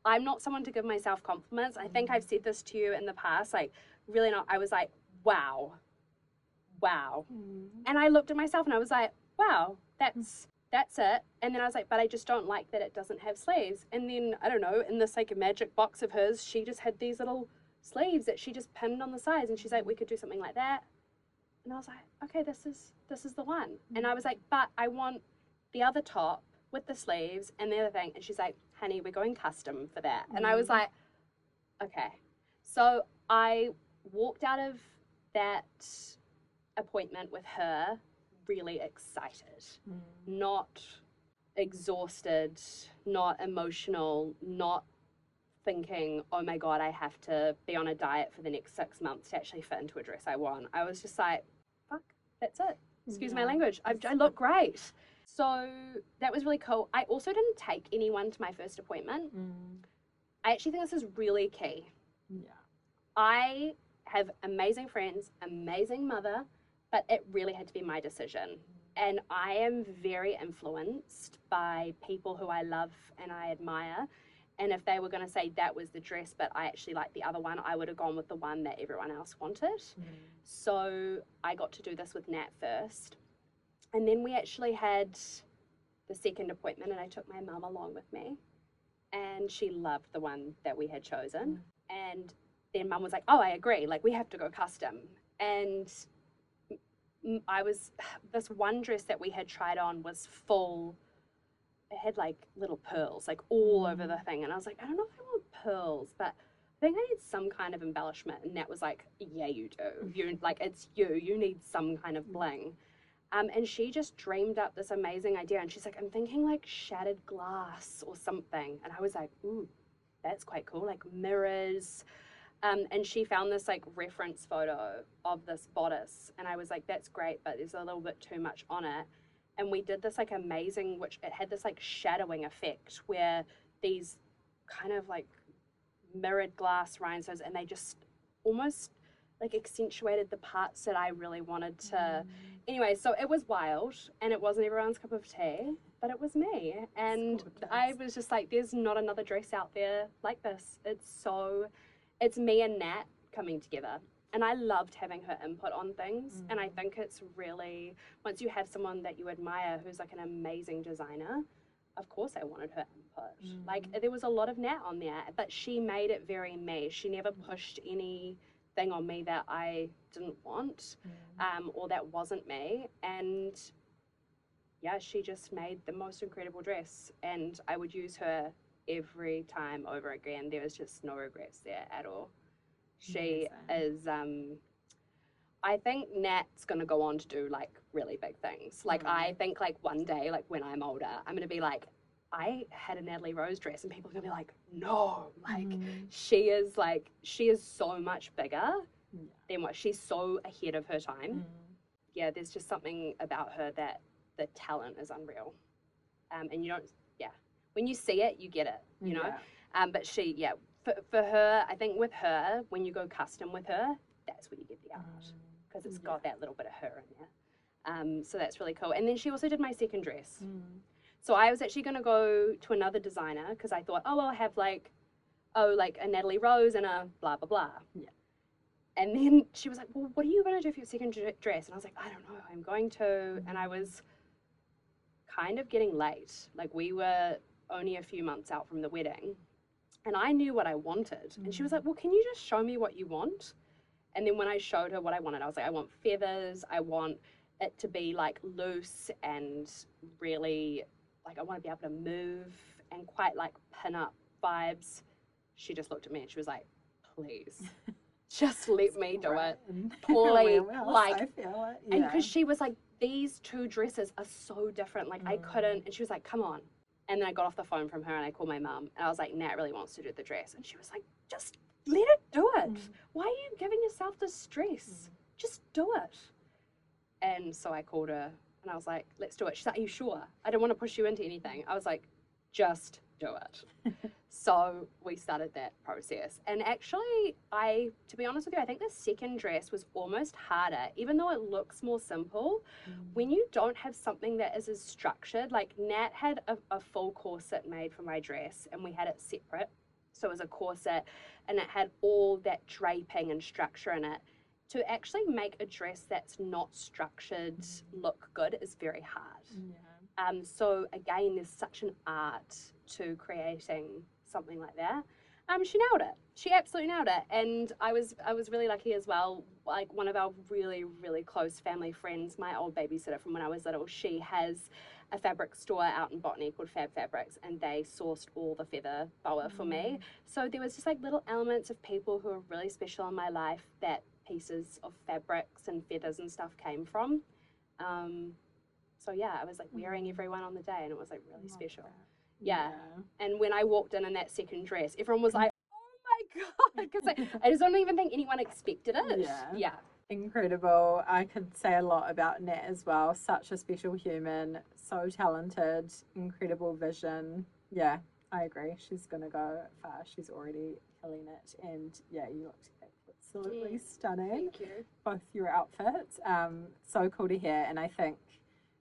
B: I'm not someone to give myself compliments. I think I've said this to you in the past, like, really not. I was like, wow. And I looked at myself, and I was like, wow, that's it. And then I was like, but I just don't like that it doesn't have sleeves. And then, I don't know, in this like a magic box of hers, she just had these little sleeves that she just pinned on the sides, and she's like, we could do something like that. And I was like, okay, this is the one. And I was like, but I want the other top with the sleeves and the other thing. And she's like, honey, we're going custom for that. And I was like, okay. So I walked out of that appointment with her really excited, not exhausted, not emotional, not thinking, oh my God, I have to be on a diet for the next 6 months to actually fit into a dress I want. I was just like, fuck, that's it. Excuse my language. I look great. So that was really cool. I also didn't take anyone to my first appointment. I actually think this is really key.
C: Yeah.
B: I have amazing friends, amazing mother, but it really had to be my decision. And I am very influenced by people who I love and I admire. And if they were going to say that was the dress, but I actually like the other one, I would have gone with the one that everyone else wanted. So I got to do this with Nat first. And then we actually had the second appointment and I took my mum along with me. And she loved the one that we had chosen. And then mum was like, oh, I agree. Like, we have to go custom. And this one dress that we had tried on was full. It had like little pearls, like all over the thing. And I was like, I don't know if I want pearls, but I think I need some kind of embellishment. And Nat was like, yeah, you do. It's you need some kind of bling. And she just dreamed up this amazing idea. And she's like, I'm thinking like shattered glass or something. And I was like, ooh, that's quite cool. Like mirrors. And she found this like reference photo of this bodice. And I was like, that's great, but there's a little bit too much on it. And we did this like amazing, which it had this like shadowing effect where these kind of like mirrored glass rhinestones, and they just almost like accentuated the parts that I really wanted to. Anyway, so it was wild and it wasn't everyone's cup of tea, but it was me. And I was just like, there's not another dress out there like this. It's me and Nat coming together. And I loved having her input on things. And I think it's really, once you have someone that you admire who's like an amazing designer, of course I wanted her input. Like, there was a lot of Nat on there, but she made it very me. She never pushed anything on me that I didn't want, or that wasn't me. And yeah, she just made the most incredible dress. And I would use her every time over again. There was just no regrets there at all. She is, I think Nat's going to go on to do like really big things. Like, I think like one day, like when I'm older, I'm going to be like, I had a Natalie Rose dress, and people are going to be like, no, like she is so much bigger than what she's so ahead of her time. Yeah, there's just something about her that the talent is unreal. And you don't, when you see it, you get it, you know? But she, for her, I think with her, when you go custom with her, that's where you get the art, because it's got that little bit of her in there. So that's really cool. And then she also did my second dress. So I was actually going to go to another designer because I thought, oh, I'll have like a Natalie Rose and a blah, blah, blah. And then she was like, well, what are you going to do for your second dress? And I was like, I don't know, I'm going to. And I was kind of getting late. Like, we were only a few months out from the wedding. And I knew what I wanted. And she was like, well, can you just show me what you want? And then when I showed her what I wanted, I was like, I want feathers. I want it to be like loose and really, like, I want to be able to move and quite like pin up vibes. She just looked at me and she was like, please, just let me do it. Please. Like, I feel it. And because she was like, these two dresses are so different. Like, I couldn't. And she was like, come on. And then I got off the phone from her and I called my mum and I was like, Nat really wants to do the dress. And she was like, just let it do it. Why are you giving yourself this stress? Just do it. And so I called her and I was like, let's do it. She's like, are you sure? I don't want to push you into anything. I was like, just do it. So we started that process. And actually, to be honest with you, I think the second dress was almost harder, even though it looks more simple. When you don't have something that is as structured, like Nat had a full corset made for my dress and we had it separate. So it was a corset and it had all that draping and structure in it. To actually make a dress that's not structured look good is very hard. So again, there's such an art to creating something like that. She nailed it. She absolutely nailed it. And I was really lucky as well. Like, one of our really, really close family friends, my old babysitter from when I was little, she has a fabric store out in Botany called Fab Fabrics, and they sourced all the feather boa for me. So there was just like little elements of people who are really special in my life that pieces of fabrics and feathers and stuff came from. So yeah, I was like wearing everyone on the day, and it was like really special. Yeah. And when I walked in that second dress, everyone was like, oh my God, because I just don't even think anyone expected it. Yeah.
C: Incredible. I could say a lot about Nat as well. Such a special human, so talented, incredible vision. Yeah, I agree. She's going to go far. She's already killing it. And yeah, you looked absolutely stunning.
B: Thank you.
C: Both your outfits. So cool to hear. And I think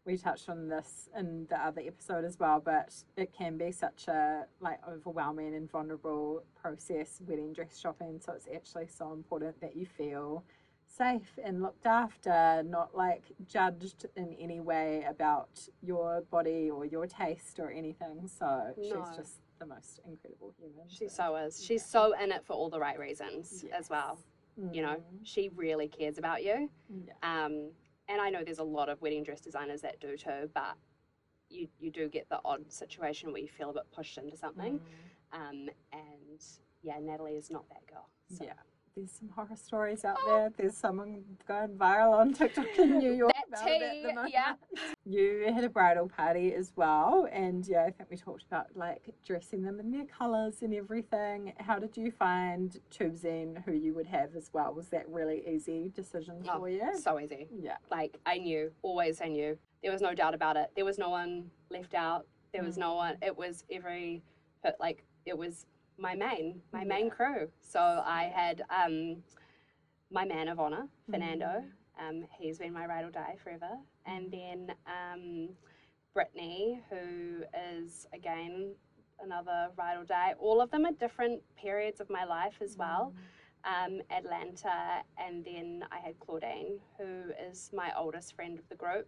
C: we touched on this in the other episode as well, but it can be such a like overwhelming and vulnerable process, wedding dress shopping. So it's actually so important that you feel safe and looked after, not like judged in any way about your body or your taste or anything. So she's just the most incredible human.
B: She so is. She's so in it for all the right reasons as well. You know, she really cares about you. And I know there's a lot of wedding dress designers that do too, but you do get the odd situation where you feel a bit pushed into something. And yeah, Natalie is not that girl. So.
C: Yeah. There's some horror stories out there. There's someone going viral on TikTok in New York about it at the moment.
B: Yeah.
C: You had a bridal party as well, and yeah, I think we talked about like dressing them in their colours and everything. How did you find choosing who you would have as well? Was that really easy decision for you?
B: So easy.
C: Yeah.
B: Like I knew. There was no doubt about it. There was no one left out. There was no one. It was it was my main crew. So I had my man of honor, Fernando. He's been my ride or die forever. And then Brittany, who is again another ride or die. All of them at different periods of my life as well. Atlanta, and then I had Claudine, who is my oldest friend of the group.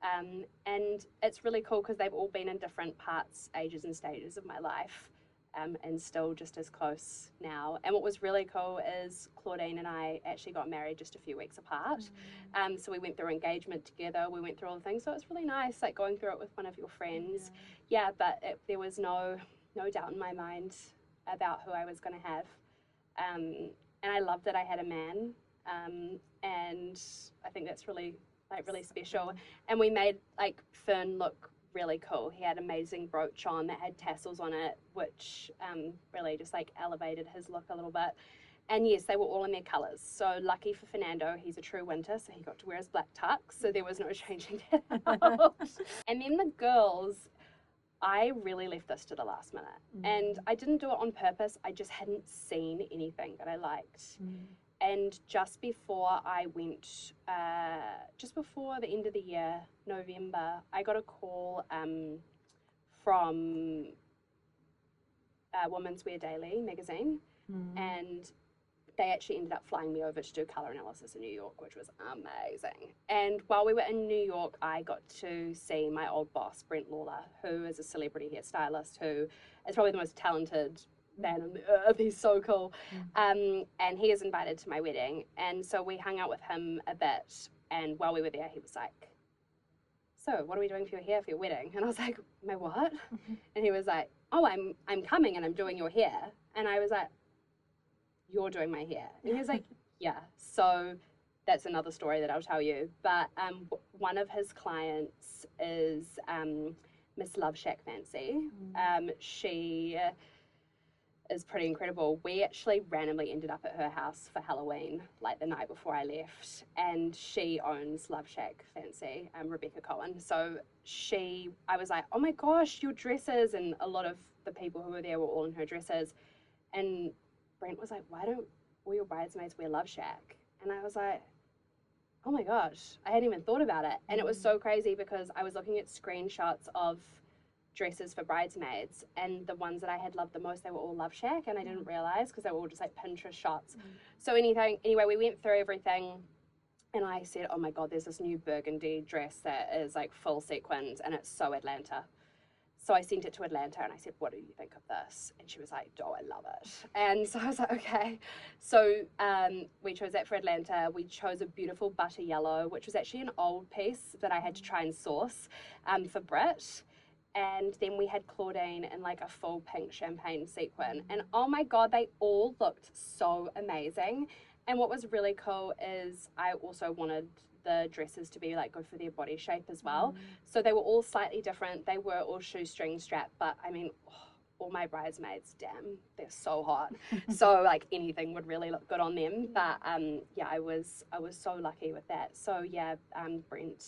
B: And it's really cool because they've all been in different parts, ages and stages of my life. And still just as close now. And what was really cool is Claudine and I actually got married just a few weeks apart. So we went through engagement together, we went through all the things. So it's really nice, like going through it with one of your friends. Yeah, but there was no doubt in my mind about who I was going to have. And I loved that I had a man. And I think that's really special. And we made like Fern look really cool. He had an amazing brooch on that had tassels on it, which really just like elevated his look a little bit. And yes, they were all in their colours. So lucky for Fernando, he's a true winter, so he got to wear his black tux, so there was no changing that out. And then the girls, I really left this to the last minute. And I didn't do it on purpose, I just hadn't seen anything that I liked. And just before I went, just before the end of the year, November, I got a call from Women's Wear Daily magazine, and they actually ended up flying me over to do colour analysis in New York, which was amazing. And while we were in New York, I got to see my old boss, Brent Lawler, who is a celebrity hairstylist, who is probably the most talented man on the earth. He's so cool. And he is invited to my wedding, and so we hung out with him a bit. And while we were there, he was like, so what are we doing for your hair for your wedding? And I was like, my what? And he was like, oh, I'm coming and I'm doing your hair. And I was like, you're doing my hair? And he was like, yeah. So that's another story that I'll tell you. But one of his clients is Miss Love Shack Fancy. She is pretty incredible. We actually randomly ended up at her house for Halloween, like the night before I left, and she owns Love Shack Fancy, Rebecca Cohen. So I was like, oh my gosh, your dresses, and a lot of the people who were there were all in her dresses, and Brent was like, why don't all your bridesmaids wear Love Shack? And I was like, oh my gosh, I hadn't even thought about it. And it was so crazy because I was looking at screenshots of dresses for bridesmaids, and the ones that I had loved the most, they were all Love Shack, and I didn't realize because they were all just like Pinterest shots. So anyway, we went through everything, and I said, oh my God, there's this new burgundy dress that is like full sequins, and it's so Atlanta. So I sent it to Atlanta and I said, what do you think of this? And she was like, oh, I love it. And so I was like, okay. So we chose that for Atlanta. We chose a beautiful butter yellow, which was actually an old piece that I had to try and source for Brit. And then we had Claudine in like a full pink champagne sequin. And oh my God, they all looked so amazing. And what was really cool is I also wanted the dresses to be like good for their body shape as well. So they were all slightly different. They were all shoestring strap, but I mean, all my bridesmaids, damn, they're so hot. So like anything would really look good on them. But yeah, I was so lucky with that. So yeah, Brent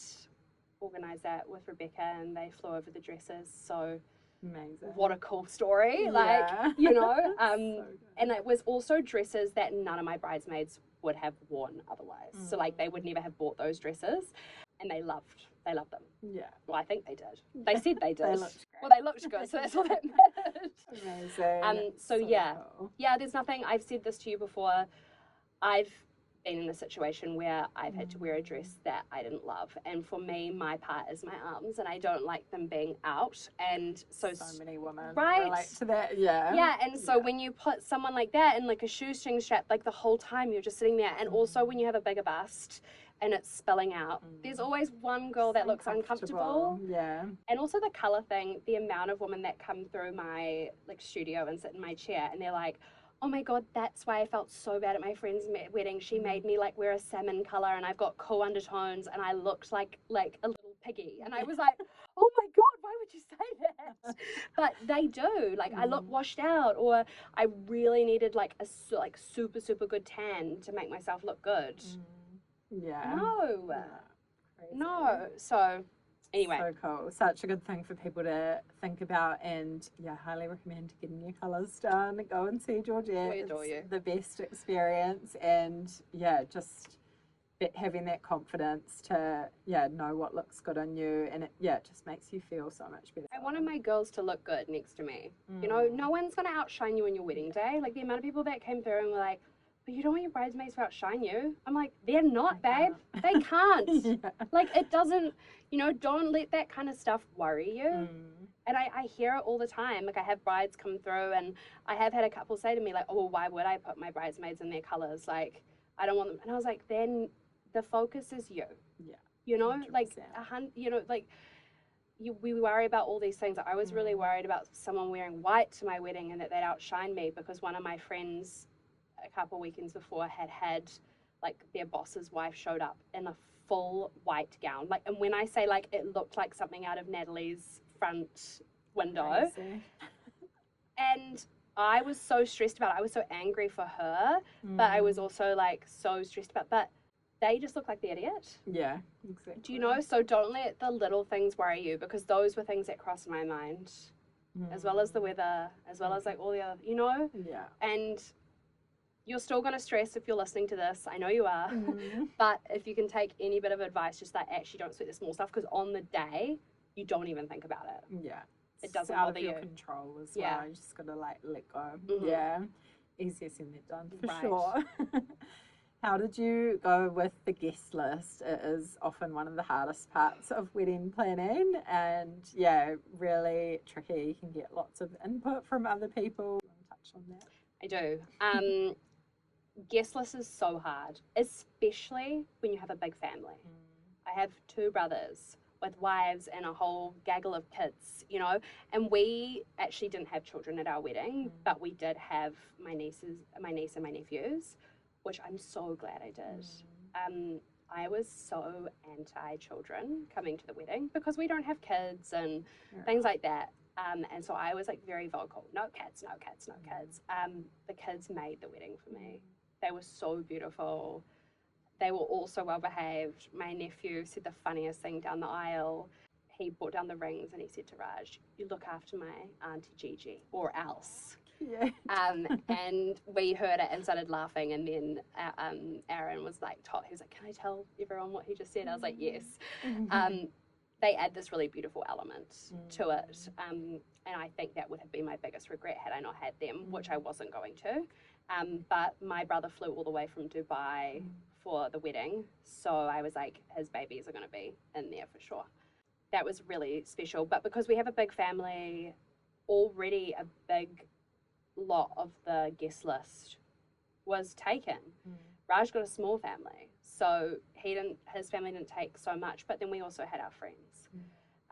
B: organised that with Rebecca and they flew over the dresses. So
C: amazing.
B: What a cool story.
C: Yeah.
B: Like, you know,
C: So
B: and it was also dresses that none of my bridesmaids would have worn otherwise. So like they would never have bought those dresses and they loved them.
C: yeah.
B: Well, I think they did. They said they did.
C: They looked great.
B: Well, they looked good, so that's all that mattered.
C: Amazing.
B: So yeah.
C: cool.
B: Yeah, there's nothing, I've said this to you before, I've been in a situation where I've had to wear a dress that I didn't love, and for me my part is my arms and I don't like them being out, and so
C: many women
B: right
C: relate to that. Yeah,
B: and so when you put someone like that in like a shoestring strap, like the whole time you're just sitting there, and also when you have a bigger bust and it's spilling out, there's always one girl that looks uncomfortable.
C: Yeah.
B: And also the color thing, the amount of women that come through my like studio and sit in my chair and they're like, oh my God, that's why I felt so bad at my friend's wedding. She made me like wear a salmon color and I've got cool undertones and I looked like a little piggy. And I was like, oh my God, why would you say that? But they do. Like I look washed out, or I really needed like a super, super good tan to make myself look good.
C: Yeah.
B: No.
C: Crazy.
B: No. So anyway.
C: So cool. Such a good thing for people to think about, and yeah, highly recommend getting your colours done. Go and see Georgette.
B: We adore you.
C: The best experience, and yeah, just having that confidence to know what looks good on you, and it just makes you feel so much better.
B: I wanted my girls to look good next to me. You know, no one's gonna outshine you on your wedding day. Like the amount of people that came through and were like, but you don't want your bridesmaids to outshine you. I'm like, they're not, babe. They can't. Like it doesn't, you know, don't let that kind of stuff worry you. And I hear it all the time. Like I have brides come through and I have had a couple say to me like, oh, well, why would I put my bridesmaids in their colors? Like, I don't want them. And I was like, then the focus is you. Yeah. You know, 100%. Like, you know, like we worry about all these things. I was really worried about someone wearing white to my wedding and that they'd outshine me, because one of my friends a couple weekends before had like their boss's wife showed up in a full white gown, like, and when I say like it looked like something out of Natalie's front window. And I was so stressed about it. I was so angry for her, but I was also like so stressed about, but they just look like the idiot.
C: Yeah, exactly.
B: Do you know? So don't let the little things worry you, because those were things that crossed my mind, as well as the weather, as well as like all the other, you know?
C: Yeah.
B: And you're still going to stress if you're listening to this. I know you are. But if you can take any bit of advice, just like actually don't sweat the small stuff, because on the day, you don't even think about it.
C: Yeah.
B: It doesn't
C: out
B: bother
C: of your
B: you.
C: Control as
B: Yeah.
C: well. You just got to like let go. Yeah. Easier said than done, for
B: Right.
C: sure. How did you go with the guest list? It is often one of the hardest parts of wedding planning, and yeah, really tricky. You can get lots of input from other people. Touch on that.
B: I do. Guest list is so hard, especially when you have a big family. I have 2 brothers with wives and a whole gaggle of kids, you know, and we actually didn't have children at our wedding, but we did have my niece and my nephews, which I'm so glad I did. I was so anti-children coming to the wedding because we don't have kids and things like that. And so I was like very vocal, no kids, no kids, no kids. The kids made the wedding for me. They were so beautiful. They were all so well behaved. My nephew said the funniest thing down the aisle. He brought down the rings and he said to Raj, you look after my Auntie Gigi or else.
C: Yeah.
B: And we heard it and started laughing, and then Aaron was like, he was like, can I tell everyone what he just said? I was like, yes. They add this really beautiful element to it, and I think that would have been my biggest regret had I not had them, which I wasn't going to. But my brother flew all the way from Dubai for the wedding, so I was like, his babies are going to be in there for sure. that was really special. But because we have a big family, already a big lot of the guest list was taken. Raj got a small family, so his family didn't take so much, but then we also had our friends.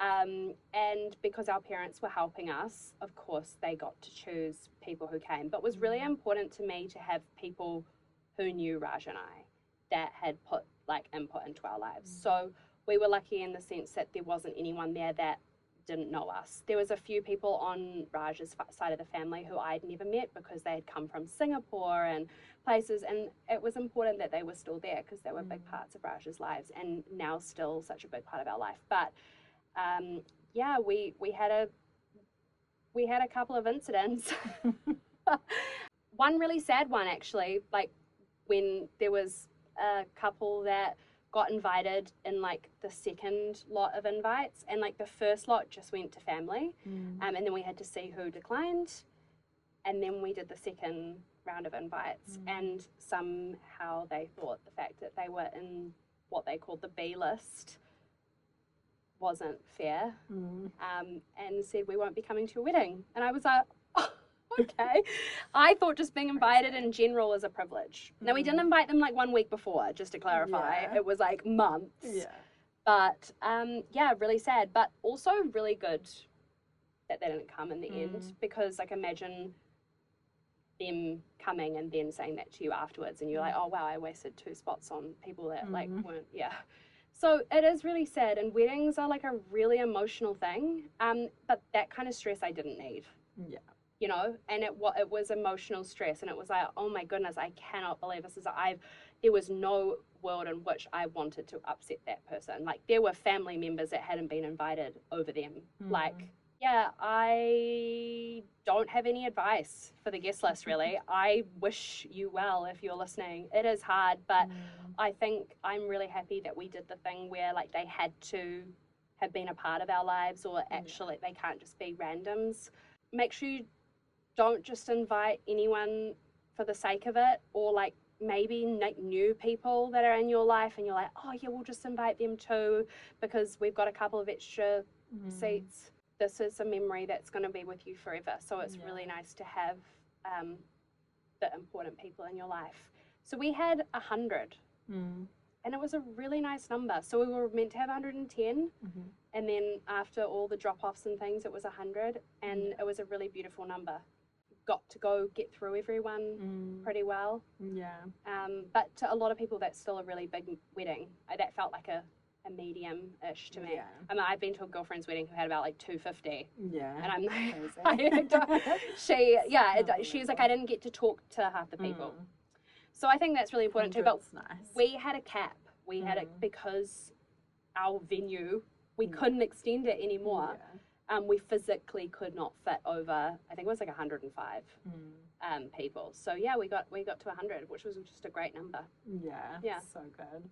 B: And because our parents were helping us, of course, they got to choose people who came. But it was really important to me to have people who knew Raj and I that had put like input into our lives. So we were lucky in the sense that there wasn't anyone there that didn't know us. There was a few people on Raj's side of the family who I'd never met because they had come from Singapore and places, and it was important that they were still there because they were big parts of Raj's lives, and now still such a big part of our life. But yeah, we had a couple of incidents. One really sad one, actually, like when there was a couple that got invited in like the second lot of invites, and like the first lot just went to family, and then we had to see who declined, and then we did the second round of invites, and somehow they thought the fact that they were in what they called the B list wasn't fair, and said we won't be coming to your wedding. And I was like, oh, okay. I thought just being invited in general is a privilege. Now, we didn't invite them like 1 week before, just to clarify. It was like months. But yeah, really sad, but also really good that they didn't come in the end, because like imagine them coming and then saying that to you afterwards, and you're like, oh wow, I wasted 2 spots on people that like weren't. So it is really sad, and weddings are like a really emotional thing, but that kind of stress I didn't need. You know, and it was emotional stress, and it was like, oh my goodness, I cannot believe this is there was no world in which I wanted to upset that person. Like, there were family members that hadn't been invited over them. Like, yeah, I don't have any advice for the guest list, really. I wish you well if you're listening. It is hard, but I think I'm really happy that we did the thing where like they had to have been a part of our lives, or actually they can't just be randoms. Make sure you don't just invite anyone for the sake of it, or like maybe new people that are in your life and you're like, oh yeah, we'll just invite them too because we've got a couple of extra seats. This is a memory that's going to be with you forever. So it's really nice to have the important people in your life. So we had 100 and it was a really nice number. So we were meant to have 110 and then after all the drop-offs and things, it was 100, and it was a really beautiful number. Got to go get through everyone pretty well. But to a lot of people, that's still a really big wedding. That felt like a medium-ish to me. I mean, I've been to a girlfriend's wedding who had about like 250. And I'm like, she's like, I didn't get to talk to half the people. So I think that's really important too. But we had a cap. We had it because our venue, we couldn't extend it anymore. We physically could not fit over, I think it was like 105 people. So yeah, we got to 100, which was just a great number. Yeah.
C: So good.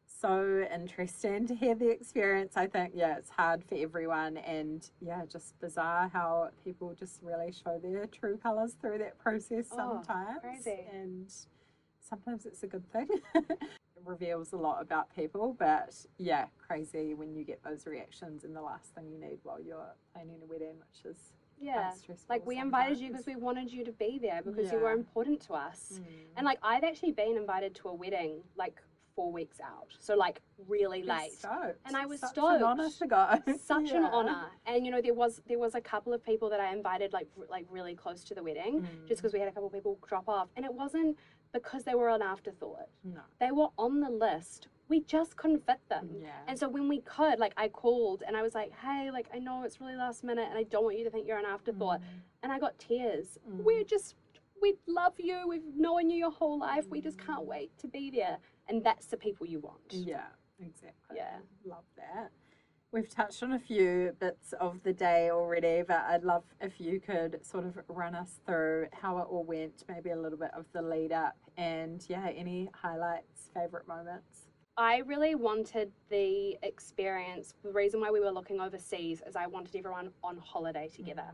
C: So interesting to hear the experience. I think, it's hard for everyone, and just bizarre how people just really show their true colours through that process sometimes.
B: Crazy.
C: And sometimes it's a good thing. It reveals a lot about people, but crazy when you get those reactions, and the last thing you need while you're planning a wedding, which is
B: like we invited you because we wanted you to be there, because you were important to us. And like I've actually been invited to a wedding like 4 weeks out, so like really late, and I was stoked.
C: Such an honour to go.
B: Such an honour. And you know, there was a couple of people that I invited like really close to the wedding, just because we had a couple of people drop off, and it wasn't because they were an afterthought. No, they were on the list. We just couldn't fit them. And so when we could, like, I called and I was like, hey, like, I know it's really last minute and I don't want you to think you're an afterthought. And I got tears. We love you. We've known you your whole life. We just can't wait to be there. And that's the people you want.
C: Yeah, exactly. Yeah. Love that. We've touched on a few bits of the day already, but I'd love if you could sort of run us through how it all went, maybe a little bit of the lead up, and any highlights, favourite moments.
B: I really wanted the experience. The reason why we were looking overseas is I wanted everyone on holiday together.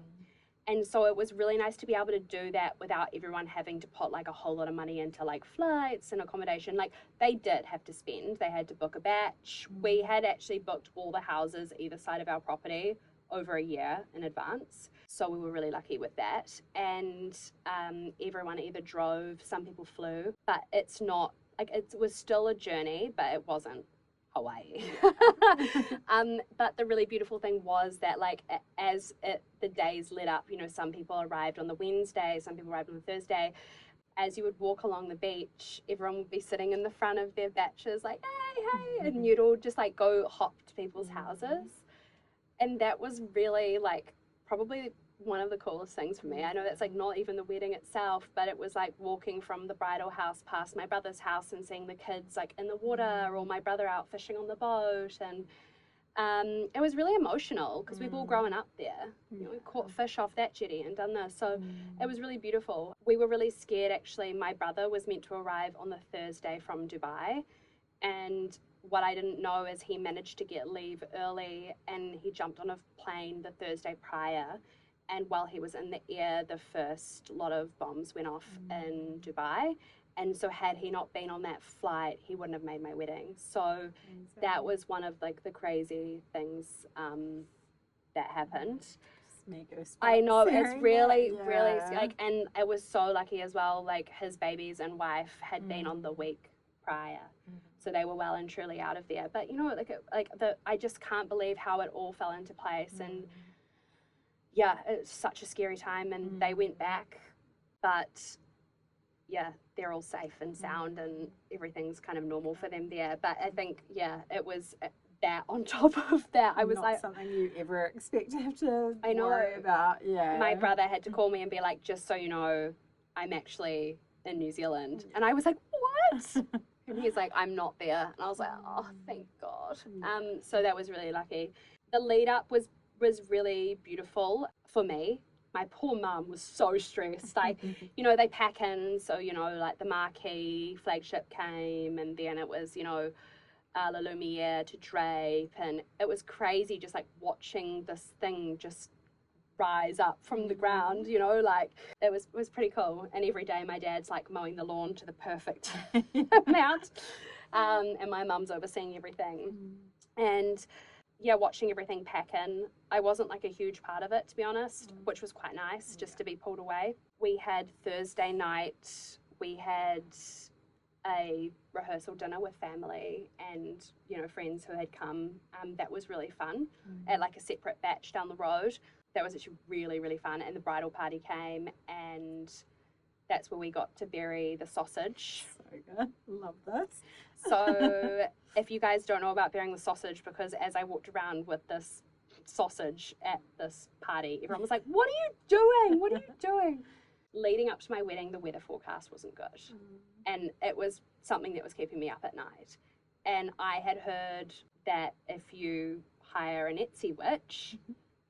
B: And so it was really nice to be able to do that without everyone having to put like a whole lot of money into like flights and accommodation. Like they did have to spend, they had to book a batch. We had actually booked all the houses either side of our property over a year in advance. So we were really lucky with that. And everyone either drove, some people flew, but it's not, like it was still a journey, but it wasn't Hawaii. But the really beautiful thing was that like the days lit up, you know, some people arrived on the Wednesday, some people arrived on the Thursday. As you would walk along the beach, everyone would be sitting in the front of their batches like, hey, and you'd all just like go hop to people's houses. And that was really like probably one of the coolest things for me. I know that's like not even the wedding itself, but it was like walking from the bridal house past my brother's house and seeing the kids like in the water, or my brother out fishing on the boat. And it was really emotional because we've all grown up there. You know, we caught fish off that jetty and done this. So it was really beautiful. We were really scared actually. My brother was meant to arrive on the Thursday from Dubai, and what I didn't know is he managed to get leave early, and he jumped on a plane the Thursday prior. And while he was in the air, the first lot of bombs went off in Dubai. And so had he not been on that flight, he wouldn't have made my wedding. So that was one of like the crazy things that happened. I know, it's really, really like, and I was so lucky as well. Like his babies and wife had been on the week prior. So they were well and truly out of there. But you know, I just can't believe how it all fell into place. And yeah, it's such a scary time, and they went back, but yeah, they're all safe and sound, and everything's kind of normal for them there. But I think, yeah, it was that on top of that. I was
C: not
B: like,
C: something you ever expect to have to
B: I know,
C: worry about. Yeah,
B: my brother had to call me and be like, just so you know, I'm actually in New Zealand. And I was like, what? And he's like, I'm not there. And I was like, oh, thank God. So that was really lucky. The lead up was really beautiful for me. My poor mum was so stressed. Like, you know, they pack in, so, you know, like the marquee flagship came, and then it was, you know, La Lumiere to drape, and it was crazy just like watching this thing just rise up from the ground, you know, like it was pretty cool. And every day my dad's like mowing the lawn to the perfect amount, and my mum's overseeing everything. And yeah, watching everything pack in. I wasn't like a huge part of it, to be honest, which was quite nice just to be pulled away. We had Thursday night, we had a rehearsal dinner with family and, you know, friends who had come. That was really fun at like a separate batch down the road. That was actually really, really fun. And the bridal party came, and that's where we got to bury the sausage.
C: So good. Love this.
B: So if you guys don't know about burying the sausage, because as I walked around with this sausage at this party, everyone was like, what are you doing? What are you doing? Leading up to my wedding, the weather forecast wasn't good. And it was something that was keeping me up at night. And I had heard that if you hire an Etsy witch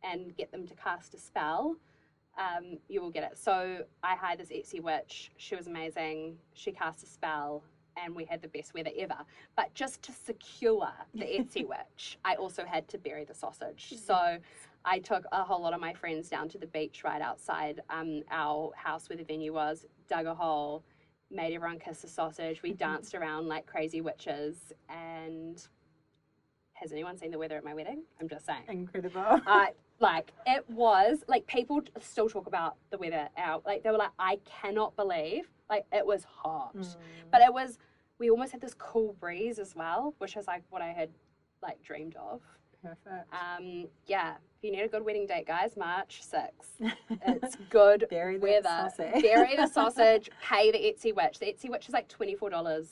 B: and get them to cast a spell, you will get it. So I hired this Etsy witch. She was amazing. She cast a spell, and we had the best weather ever. But just to secure the Etsy witch, I also had to bury the sausage. So I took a whole lot of my friends down to the beach right outside our house where the venue was, dug a hole, made everyone kiss the sausage. We danced around like crazy witches. And has anyone seen the weather at my wedding? I'm just saying.
C: Incredible.
B: Like, it was, like, people still talk about the weather out. Like, they were like, I cannot believe, like, it was hot. But it was, we almost had this cool breeze as well, which is, like, what I had, like, dreamed of.
C: Perfect.
B: Yeah, if you need a good wedding date, guys, March 6th. It's good
C: Bury
B: weather.
C: that sausage.
B: Bury the sausage, pay the Etsy witch. The Etsy witch is, like, $24.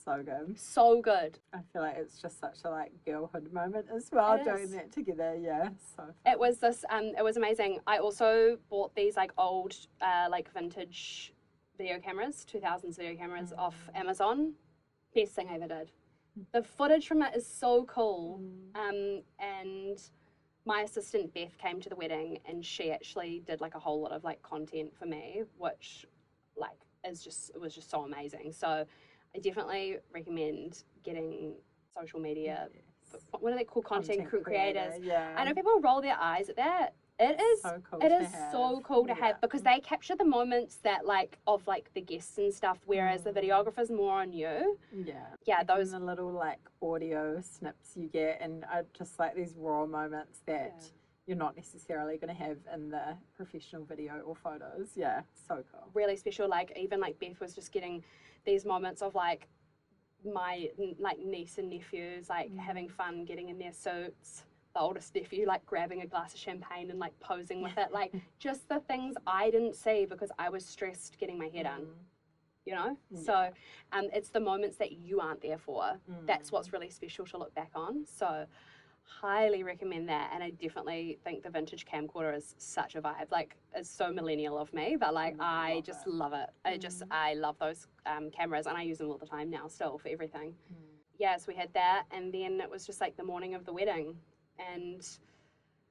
C: So good.
B: So good.
C: I feel like it's just such a like girlhood moment as well, doing that together. Yeah, so fun.
B: It was this. It was amazing. I also bought these like old, like vintage video cameras, 2000s video cameras off Amazon. Best thing I ever did. The footage from it is so cool. And my assistant Beth came to the wedding, and she actually did like a whole lot of like content for me, which like it was just so amazing. So I definitely recommend getting social media. What are they called? Content creators.
C: Yeah.
B: I know people roll their eyes at that, It is
C: so cool
B: it
C: to
B: is
C: have.
B: so cool to have, because they capture the moments that like of like the guests and stuff, whereas the videographer's more on you. Yeah,
C: And
B: those
C: the little like audio snips you get, and just like these raw moments that you're not necessarily going to have in the professional video or photos. Yeah, so cool.
B: really special. Like even like Beth was just getting these moments of like my like niece and nephews like having fun getting in their suits, the oldest nephew like grabbing a glass of champagne and like posing with it, like just the things I didn't see because I was stressed getting my hair done, you know. So it's the moments that you aren't there for, that's what's really special to look back on. So highly recommend that. And I definitely think the vintage camcorder is such a vibe. Like, it's so millennial of me, but like I just love it. I love those cameras, and I use them all the time now still for everything. Yeah, so we had that, and then it was just like the morning of the wedding, and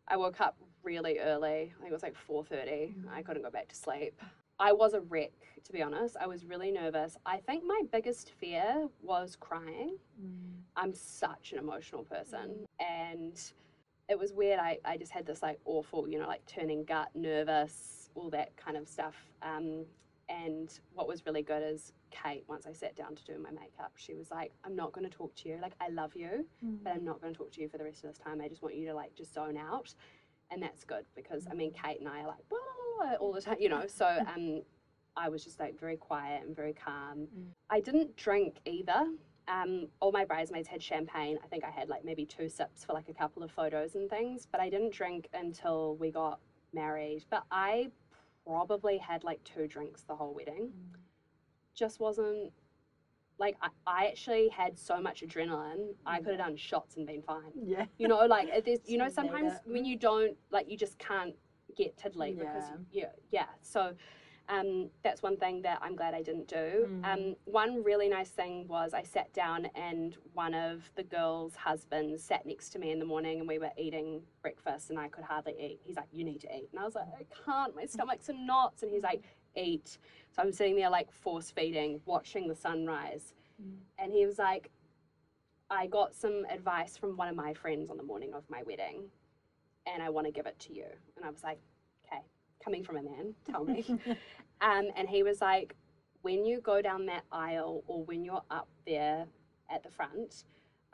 B: I woke up really early. I think it was like 4:30. I couldn't go back to sleep. I was a wreck, to be honest. I was really nervous. I think my biggest fear was crying. I'm such an emotional person, and it was weird. I just had this like awful, you know, like turning gut, nervous, all that kind of stuff. And what was really good is Kate, once I sat down to do my makeup, she was like, I'm not going to talk to you. Like, I love you, but I'm not going to talk to you for the rest of this time. I just want you to like just zone out. And that's good, because I mean, Kate and I are like blah, blah, blah, all the time, you know. So I was just like very quiet and very calm. I didn't drink either. All my bridesmaids had champagne. I think I had like maybe 2 sips for like a couple of photos and things, but I didn't drink until we got married. But I probably had like 2 drinks the whole wedding. Just wasn't like, I actually had so much adrenaline, I could have done shots and been fine.
C: Yeah.
B: You know, like, you know, sometimes when you don't, like, you just can't get tiddly because, yeah. So that's one thing that I'm glad I didn't do. One really nice thing was I sat down and one of the girls' husbands sat next to me in the morning, and we were eating breakfast and I could hardly eat. He's like, you need to eat. And I was like, I can't, my stomach's in knots. And he's like, eat. So I'm sitting there like force feeding, watching the sunrise. And he was like, I got some advice from one of my friends on the morning of my wedding, and I want to give it to you. And I was like, okay, coming from a man, tell me. And he was like, when you go down that aisle, or when you're up there at the front,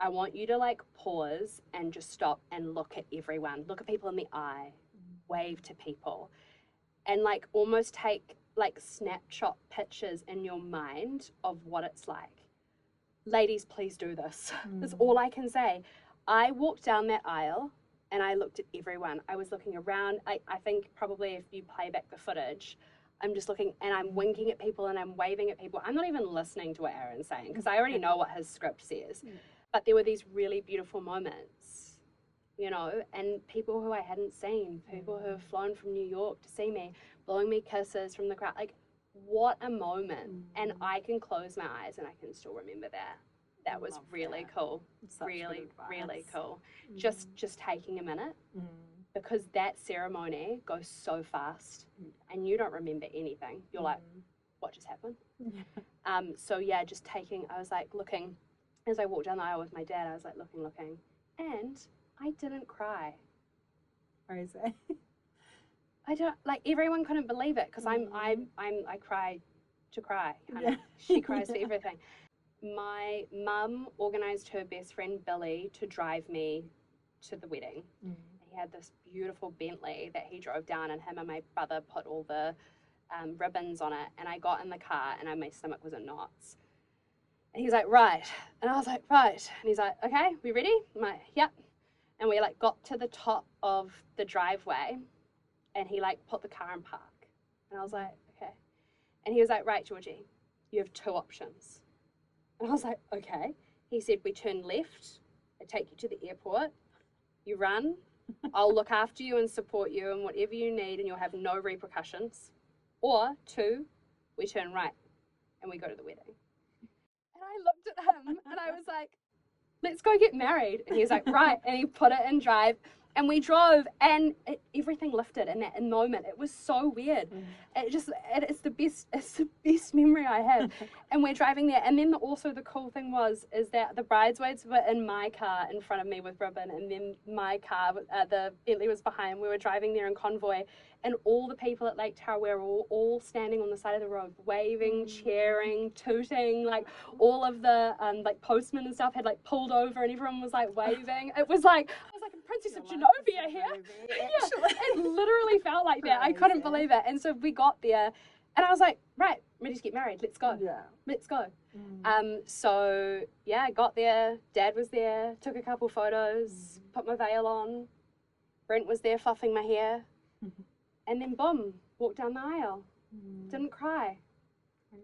B: I want you to like pause and just stop and look at everyone, look at people in the eye, wave to people, and like almost take like snapshot pictures in your mind of what it's like. Ladies, please do this. That's all I can say. I walked down that aisle and I looked at everyone. I was looking around. I think probably if you play back the footage, I'm just looking and I'm winking at people and I'm waving at people. I'm not even listening to what Aaron's saying because I already know what his script says. But there were these really beautiful moments, you know, and people who I hadn't seen, people who have flown from New York to see me, blowing me kisses from the crowd. Like, what a moment. And I can close my eyes and I can still remember that. That was really cool. Really, really cool. Just taking a minute, because that ceremony goes so fast and you don't remember anything. You're like, what just happened? So yeah, just taking, I was like looking, as I walked down the aisle with my dad, I was like looking, and I didn't cry.
C: Crazy.
B: I don't, like, everyone couldn't believe it, because I cry to cry. She cries for everything. My mum organised her best friend Billy to drive me to the wedding. He had this beautiful Bentley that he drove down, and him and my brother put all the ribbons on it. And I got in the car and my stomach was in knots. And he's like, right. And I was like, right. And he's like, okay, we ready? I'm like, yep. And we like got to the top of the driveway, and he like put the car in park. And I was like, okay. And he was like, right, Georgie, you have 2 options. And I was like, okay. He said, we turn left, I take you to the airport, you run, I'll look after you and support you and whatever you need, and you'll have no repercussions. Or 2, we turn right and we go to the wedding. And I looked at him and I was like, let's go get married. And he was like, right. And he put it in drive. And we drove, and everything lifted in that moment. It was so weird. It's the best memory I have. And we're driving there, and then also the cool thing is that the bridesmaids were in my car in front of me with ribbon, and then my car, the Bentley, was behind. We were driving there in convoy, and all the people at Lake Tarawera were all standing on the side of the road, waving, cheering, tooting. Like all of the like postmen and stuff had like pulled over, and everyone was like waving. It was like I was like a Princess of Genovia here. Yeah, it literally felt like that. I couldn't believe it. And so we got there, and I was like, right, ready to get married. Let's go. Yeah, let's go. So yeah, I got there. Dad was there. Took a couple photos. Put my veil on. Brent was there fluffing my hair. And then boom, walked down the aisle. Didn't cry.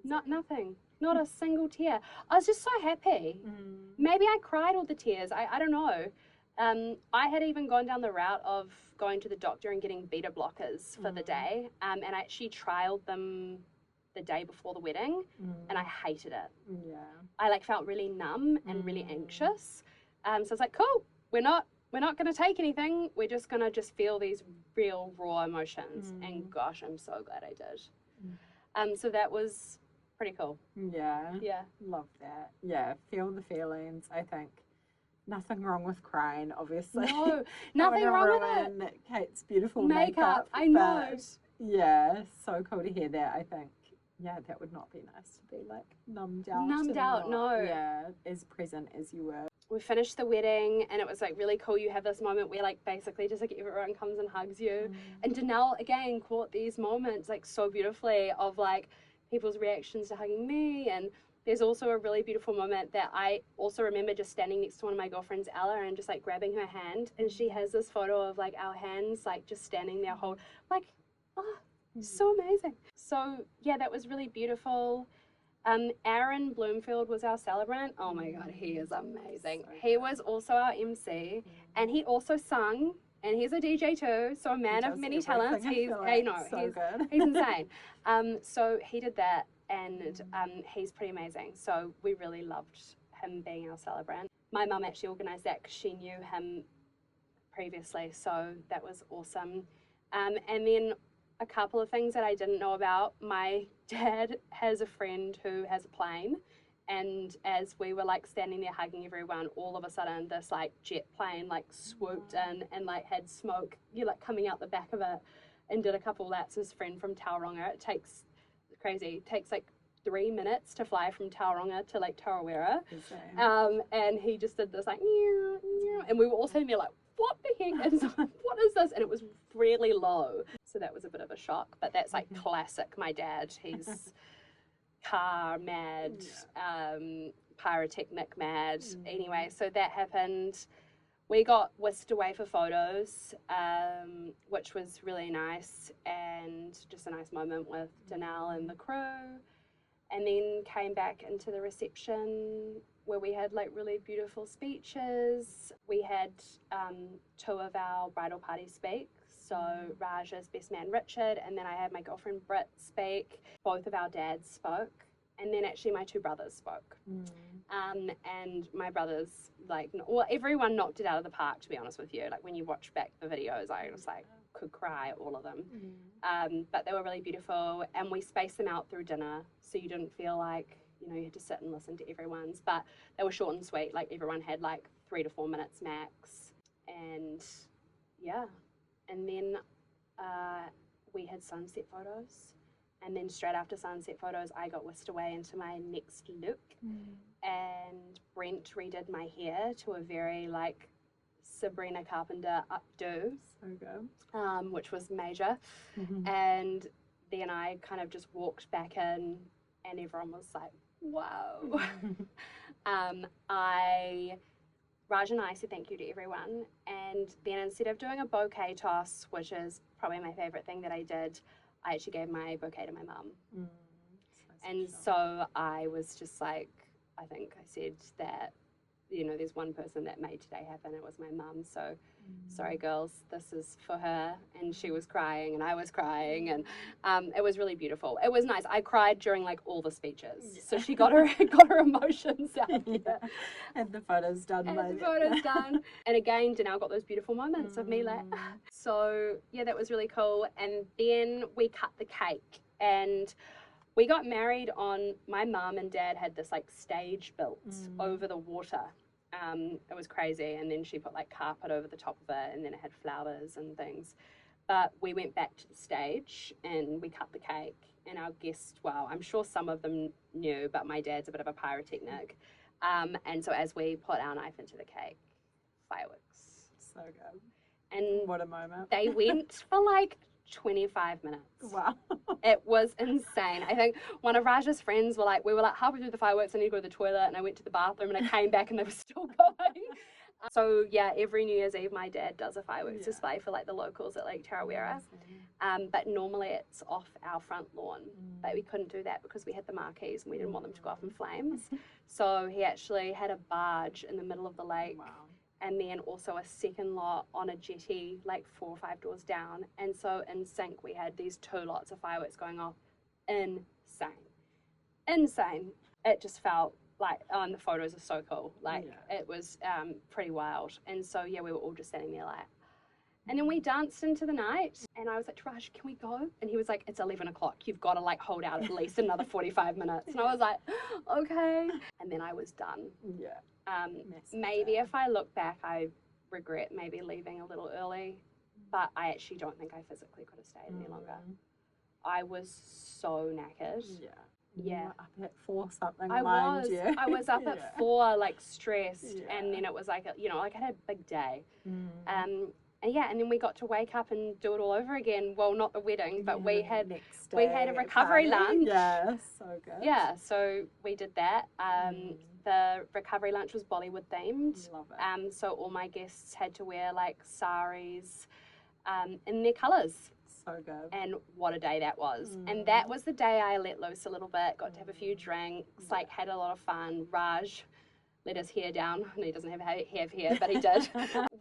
B: Nothing. Not a single tear. I was just so happy. Maybe I cried all the tears. I don't know. I had even gone down the route of going to the doctor and getting beta blockers for the day. And I actually trialed them the day before the wedding, and I hated it. Yeah. I like felt really numb and really anxious. So I was like, cool, we're not going to take anything. We're just going to just feel these real raw emotions. And gosh, I'm so glad I did. So that was pretty cool. Yeah. Yeah.
C: Love that. Yeah. Feel the feelings, I think. Nothing wrong with crying, obviously.
B: No, nothing wrong with it.
C: Kate's beautiful makeup.
B: I know.
C: Yeah, so cool to hear that, I think. Yeah, that would not be nice to be like numbed out.
B: No.
C: Yeah, as present as you were.
B: We finished the wedding, and it was like really cool. You have this moment where like basically just like everyone comes and hugs you. And Danelle again caught these moments like so beautifully of like people's reactions to hugging me. And there's also a really beautiful moment that I also remember just standing next to one of my girlfriends, Ella, and just like grabbing her hand. And she has this photo of like our hands like just standing there like, oh, so amazing. So yeah, that was really beautiful. Aaron Bloomfield was our celebrant. Oh my God, he is amazing. He was also our MC, and he also sung, and he's a DJ too, so a man of many talents. He's insane. So he did that, and he's pretty amazing. So we really loved him being our celebrant. My mum actually organised that because she knew him previously, so that was awesome. And then a couple of things that I didn't know about. My dad has a friend who has a plane, and as we were like standing there hugging everyone, all of a sudden this like jet plane like swooped in and like had smoke coming out the back of it, and did a couple laps. His friend from Tauranga. It takes like 3 minutes to fly from Tauranga to Lake Tarawera. And he just did this like meow, meow, and we were all sitting there like, what the heck? And so like, what is this? And it was really low. So that was a bit of a shock, but that's like classic my dad. He's car mad, pyrotechnic mad. Anyway, so that happened. We got whisked away for photos, which was really nice, and just a nice moment with Danelle and the crew. And then came back into the reception where we had like really beautiful speeches. We had 2 of our bridal party speak. So Raj's best man Richard, and then I had my girlfriend Britt speak. Both of our dads spoke, and then actually my 2 brothers spoke. And my brothers, everyone knocked it out of the park, to be honest with you. Like when you watch back the videos, I was like, could cry, all of them. But they were really beautiful, and we spaced them out through dinner, so you didn't feel like, you had to sit and listen to everyone's, but they were short and sweet. Like everyone had like 3 to 4 minutes max. And yeah. And then we had sunset photos, and then straight after sunset photos I got whisked away into my next look, and Brent redid my hair to a very like Sabrina Carpenter updo, which was major. And then I kind of just walked back in, and everyone was like, wow. Raj and I said thank you to everyone, and then instead of doing a bouquet toss, which is probably my favourite thing that I did, I actually gave my bouquet to my mum. And so I was just like, I think I said that there's one person that made today happen. It was my mum. So sorry, girls, this is for her. And she was crying and I was crying, and it was really beautiful. It was nice. I cried during like all the speeches, so she got her emotions out.
C: And the photos done.
B: And again, Danelle got those beautiful moments of me like. So yeah, that was really cool. And then we cut the cake, and we got married on, my mum and dad had this like stage built over the water. It was crazy. And then she put like carpet over the top of it, and then it had flowers and things. But we went back to the stage and we cut the cake, and our guests, well, I'm sure some of them knew, but my dad's a bit of a pyrotechnic. And so as we put our knife into the cake, fireworks.
C: So good.
B: And
C: what a moment.
B: They went for like 25 minutes.
C: Wow.
B: It was insane. I think one of Raj's friends we were like halfway through the fireworks, I need to go to the toilet, and I went to the bathroom and I came back and they were still going. So yeah, every New Year's Eve my dad does a fireworks display for like the locals at Lake Tarawera. But normally it's off our front lawn. But we couldn't do that because we had the marquees and we didn't want them to go off in flames. So he actually had a barge in the middle of the lake.
C: Wow.
B: And then also a second lot on a jetty, like 4 or 5 doors down. And so in sync, we had these 2 lots of fireworks going off. Insane. It just felt like, and the photos are so cool. Like, it was pretty wild. And so, yeah, we were all just standing there like. And then we danced into the night. And I was like, Raj, can we go? And he was like, it's 11 o'clock. You've got to like hold out at least another 45 minutes. And I was like, okay. And then I was done.
C: Yeah.
B: Maybe if I look back, I regret maybe leaving a little early, but I actually don't think I physically could have stayed any longer. I was so knackered.
C: You were up at 4 something.
B: I was up at 4, like stressed, and then it was like I had a big day. And then we got to wake up and do it all over again. Well, not the wedding, but we had a recovery lunch.
C: Yeah, so good.
B: Yeah, so we did that. The recovery lunch was Bollywood themed.
C: Love it.
B: So all my guests had to wear like saris in their colours.
C: So good.
B: And what a day that was. And that was the day I let loose a little bit, got to have a few drinks, like had a lot of fun. Raj let his hair down. No, he doesn't have hair, but he did.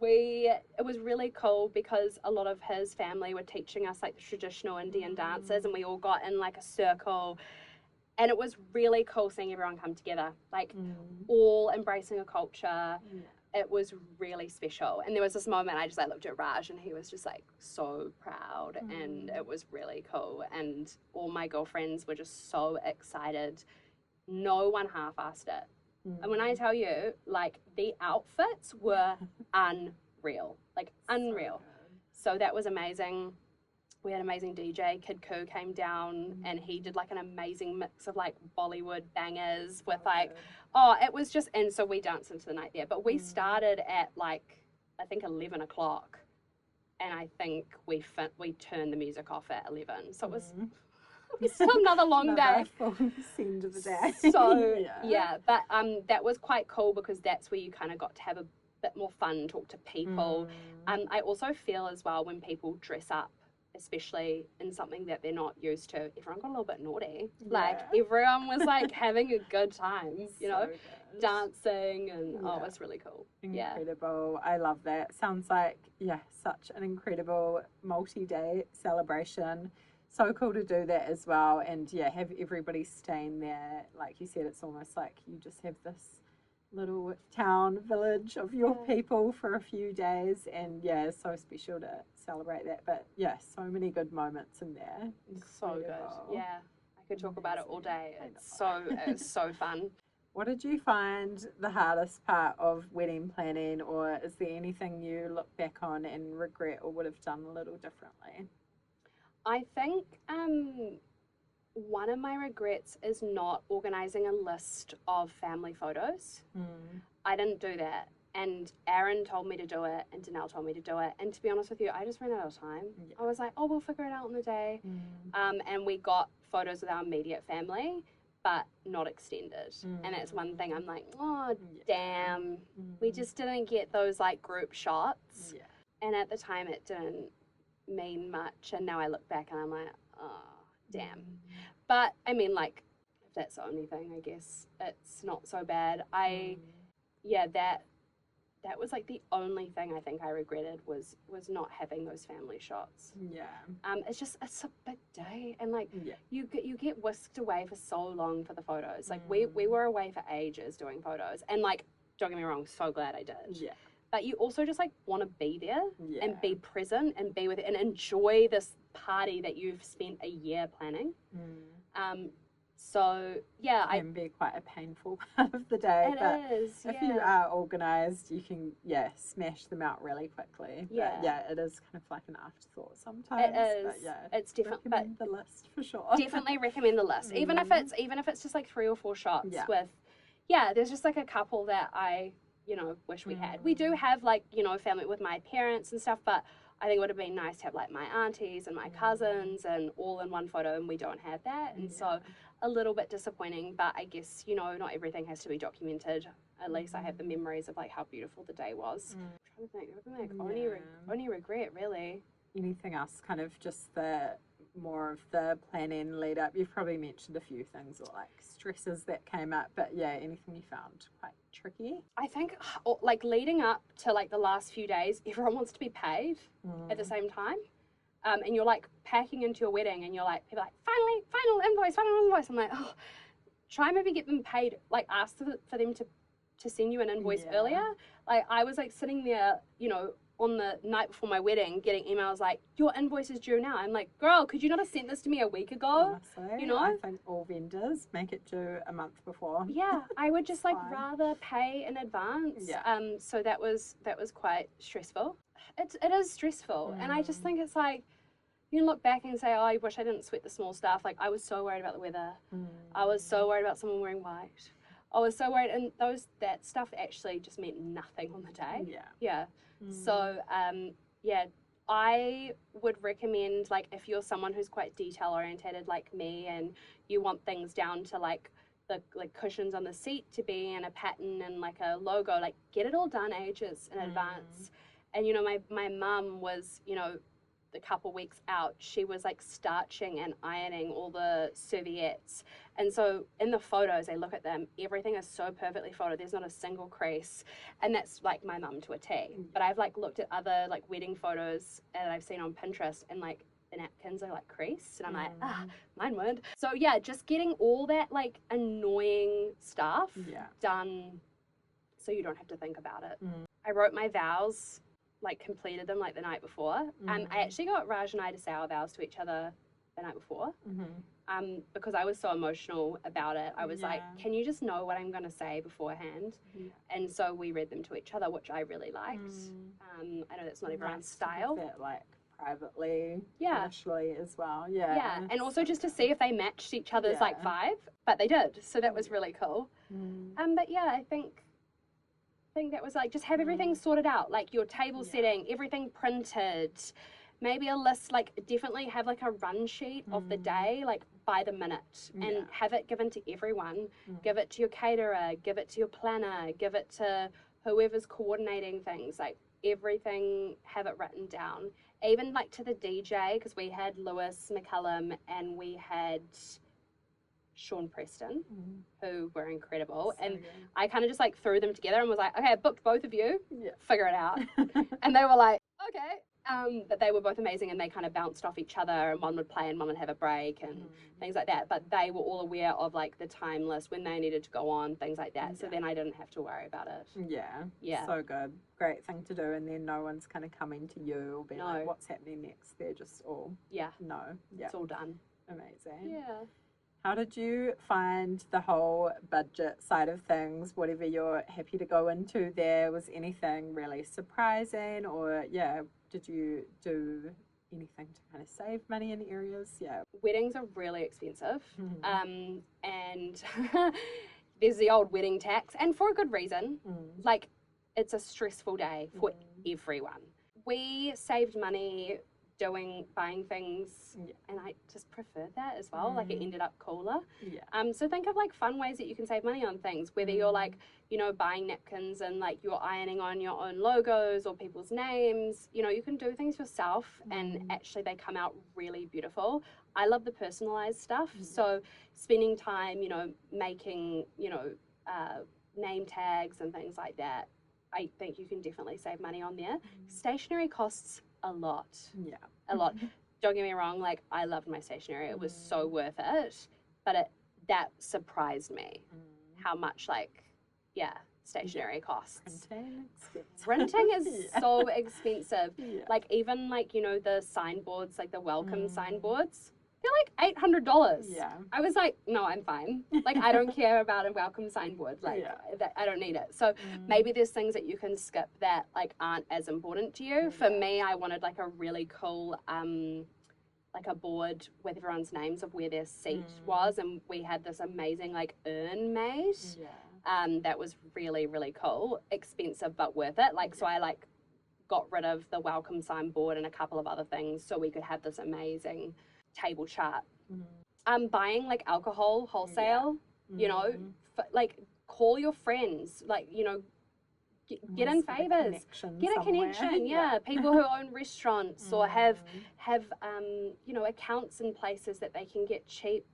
B: It was really cool because a lot of his family were teaching us like the traditional Indian dances, and we all got in like a circle. And it was really cool seeing everyone come together, like all embracing a culture. It was really special. And there was this moment I just like looked at Raj and he was just like so proud, and it was really cool. And all my girlfriends were just so excited. No one half-assed it. And when I tell you, like the outfits were unreal, like unreal. So that was amazing. We had an amazing DJ, Kid Koo came down and he did like an amazing mix of like Bollywood bangers with like, it was just, and so we danced into the night there. But we started at like, I think 11 o'clock, and I think we turned the music off at 11. So it was still another long day.
C: End of the day.
B: So but that was quite cool because that's where you kind of got to have a bit more fun, talk to people. I also feel as well when people dress up, especially in something that they're not used to, everyone got a little bit naughty. Like everyone was like having a good time, you know, dancing, and it was really cool.
C: Incredible. I love that. Sounds like such an incredible multi-day celebration. So cool to do that as well, and have everybody staying there. Like you said, it's almost like you just have this little town village of your people for a few days, and it's so special to celebrate that. But so many good moments in there.
B: So good. I could talk about it all day. It's so fun.
C: What did you find the hardest part of wedding planning, or is there anything you look back on and regret or would have done a little differently?
B: I think one of my regrets is not organising a list of family photos. I didn't do that. And Aaron told me to do it, and Danelle told me to do it. And to be honest with you, I just ran out of time. I was like, we'll figure it out on the day. And we got photos with our immediate family, but not extended. And that's one thing I'm like, damn. We just didn't get those like group shots. And at the time it didn't mean much, and now I look back and I'm like, damn. But I mean, like, if that's the only thing, I guess it's not so bad. yeah, that was like the only thing I think I regretted was not having those family shots.
C: Yeah.
B: It's a big day, and like
C: Yeah.
B: you get whisked away for so long for the photos. Like we were away for ages doing photos, and like don't get me wrong, so glad I did.
C: Yeah.
B: But you also just like want to be there
C: Yeah.
B: and be present and be with it and enjoy this party that you've spent a year planning. So yeah,
C: It can be quite a painful part of the day, but if you are organised, you can smash them out really quickly.
B: Yeah,
C: but it is kind of like an afterthought sometimes.
B: It is.
C: But yeah,
B: it's different.
C: Recommend the list for sure.
B: Definitely recommend the list, even if it's just like 3 or 4 shots with. Yeah, there's just like a couple that I wish we had. We do have like family with my parents and stuff, but I think it would have been nice to have like my aunties and my cousins and all in one photo, and we don't have that, and so a little bit disappointing. But I guess not everything has to be documented. At least I have the memories of like how beautiful the day was. I'm trying to think, only regret really.
C: Anything else? Kind of just the more of the planning lead up. You've probably mentioned a few things or like stresses that came up, but anything you found quite tricky?
B: I think like leading up to like the last few days, everyone wants to be paid at the same time. And you're like packing into your wedding and you're like, people are like, final invoice. I'm like, oh, try maybe get them paid, like ask for them to send you an invoice earlier. Like I was like sitting there, on the night before my wedding, getting emails like, your invoice is due now. I'm like, girl, could you not have sent this to me a week ago?
C: Honestly, I think all vendors make it due a month before.
B: Yeah, I would just like rather pay in advance. So that was quite stressful. It is stressful, and I just think it's like, you can look back and say, oh, I wish I didn't sweat the small stuff. Like I was so worried about the weather. I was so worried about someone wearing white. I was so worried, and that stuff actually just meant nothing on the day. Yeah. So, I would recommend, like, if you're someone who's quite detail orientated like me and you want things down to like the cushions on the seat to be in a pattern and like a logo, like get it all done ages in advance. And my mum was a couple weeks out, she was like starching and ironing all the serviettes, and so in the photos I look at them, everything is so perfectly folded, there's not a single crease, and that's like my mum to a T. But I've like looked at other like wedding photos that I've seen on Pinterest, and like the napkins are like creased, and I'm like, mine weren't. So yeah, just getting all that like annoying stuff done so you don't have to think about it. I wrote my vows, like completed them like the night before. I actually got Raj and I to say our vows to each other the night before, because I was so emotional about it. I was like, can you just know what I'm going to say beforehand? And so we read them to each other, which I really liked. I know that's not everyone's style.
C: That, like privately, initially as well.
B: And also just to see if they matched each other's like vibe, but they did. So that was really cool. But yeah, I think that was like, just have everything sorted out, like your table setting, everything printed, maybe a list, like definitely have like a run sheet of the day, like by the minute, and have it given to everyone. Give it to your caterer, give it to your planner, give it to whoever's coordinating things, like everything, have it written down. Even like to the DJ, because we had Lewis McCullum and we had Sean Preston, who were incredible, and I kind of just like threw them together and was like, okay, I booked both of you, figure it out. And they were like, okay, but they were both amazing, and they kind of bounced off each other, and one would play and one would have a break and things like that, but they were all aware of like the time list, when they needed to go on, things like that, so then I didn't have to worry about it. So good, great thing to do, and then no one's kind of coming to you or being like, what's happening next? They're just all it's all done. Amazing. How did you find the whole budget side of things? Whatever you're happy to go into there, was anything really surprising, or did you do anything to kind of save money in areas? Weddings are really expensive, and there's the old wedding tax, and for a good reason. Like, it's a stressful day for everyone. We saved money buying things, and I just preferred that as well. Like, it ended up cooler. So think of like fun ways that you can save money on things, whether you're like, buying napkins and like you're ironing on your own logos or people's names. You can do things yourself, and actually they come out really beautiful. I love the personalized stuff, so spending time making name tags and things like that, I think you can definitely save money on there. Stationery costs a lot.
C: Yeah.
B: A lot. Don't get me wrong, like I loved my stationery. It was so worth it. But that surprised me how much stationery costs. Printing is so expensive. Like even like, you know, the signboards, like the welcome signboards, they're like $800.
C: Yeah.
B: I was like, no, I'm fine. Like I don't care about a welcome signboard. Like I don't need it. So maybe there's things that you can skip that like aren't as important to you. For me, I wanted like a really cool like a board with everyone's names of where their seat was, and we had this amazing like urn made. That was really, really cool. Expensive but worth it. Like so I like got rid of the welcome signboard and a couple of other things so we could have this amazing table chart. Buying like alcohol wholesale, you know, like call your friends, like, you know, get in favors, get a connection. People who own restaurants or have you know, accounts in places that they can get cheap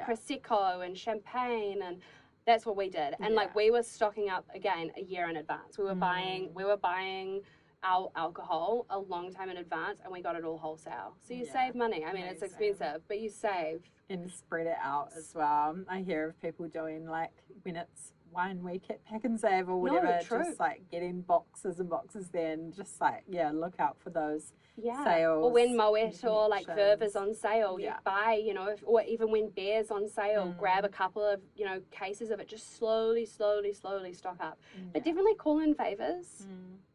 B: prosecco and champagne, and that's what we did. And like we were stocking up again a year in advance. We were buying our alcohol a long time in advance, and we got it all wholesale. So you save money. I mean, it's expensive, but you save.
C: And spread it out as well. I hear of people doing like when it's wine week at Pack and Save or whatever, just like getting boxes and boxes then, just like, look out for those sales.
B: Or when Moet or like Verve is on sale, you buy, you know, or even when Bear's on sale, grab a couple of, you know, cases of it, just slowly stock up. But definitely call in favors,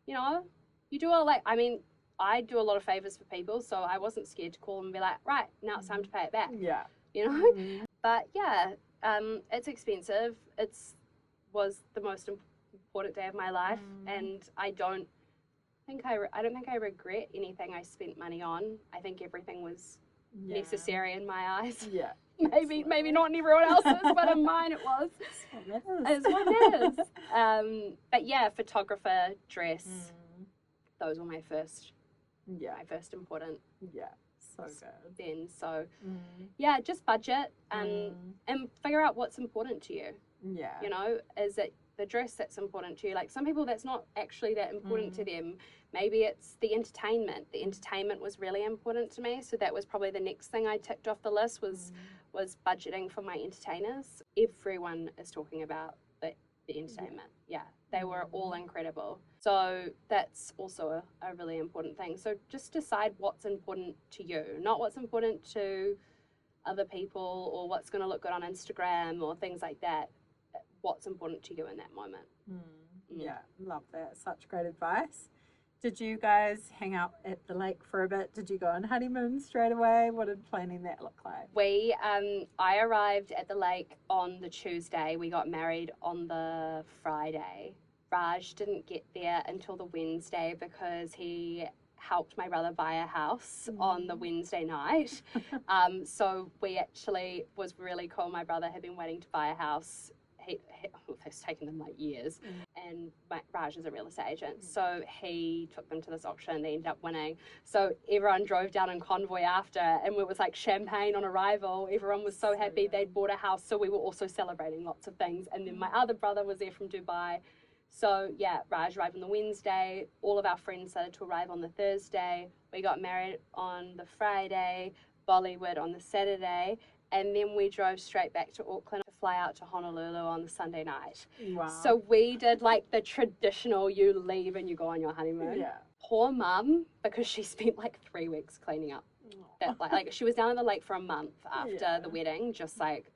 B: you know. You do I mean, I do a lot of favors for people, so I wasn't scared to call them and be like, right, now it's time to pay it back. You know? But it's expensive. Was the most important day of my life, and I don't think I regret anything I spent money on. I think everything was necessary in my eyes. Maybe not in everyone else's, but in mine it was. It's what it is. But yeah, photographer, dress, those were my first important.
C: So good.
B: Then just budget and figure out what's important to you. You know, is it the dress that's important to you? Like some people that's not actually that important to them. Maybe it's the entertainment. The entertainment was really important to me, so that was probably the next thing I ticked off the list was budgeting for my entertainers. Everyone is talking about the entertainment. They were all incredible. So that's also a really important thing. So just decide what's important to you, not what's important to other people or what's going to look good on Instagram or things like that. What's important to you in that moment.
C: Yeah, love that. Such great advice. Did you guys hang out at the lake for a bit? Did you go on honeymoon straight away? What did planning that look like?
B: I arrived at the lake on the Tuesday. We got married on the Friday. Raj didn't get there until the Wednesday because he helped my brother buy a house on the Wednesday night. So we actually was really cool. My brother had been waiting to buy a house. It's taken them like years, and Raj is a real estate agent, so he took them to this auction. They ended up winning, so everyone drove down in convoy after, and it was like champagne on arrival. Everyone was so happy they'd bought a house, so we were also celebrating lots of things. And then my other brother was there from Dubai, so Raj arrived on the Wednesday. All of our friends started to arrive on the Thursday. We got married on the Friday, Bollywood on the Saturday, and then we drove straight back to Auckland to fly out to Honolulu on the Sunday night. Wow. So we did like the traditional, you leave and you go on your honeymoon. Poor mum, because she spent like 3 weeks cleaning up. That, like she was down in the lake for a month after the wedding, just like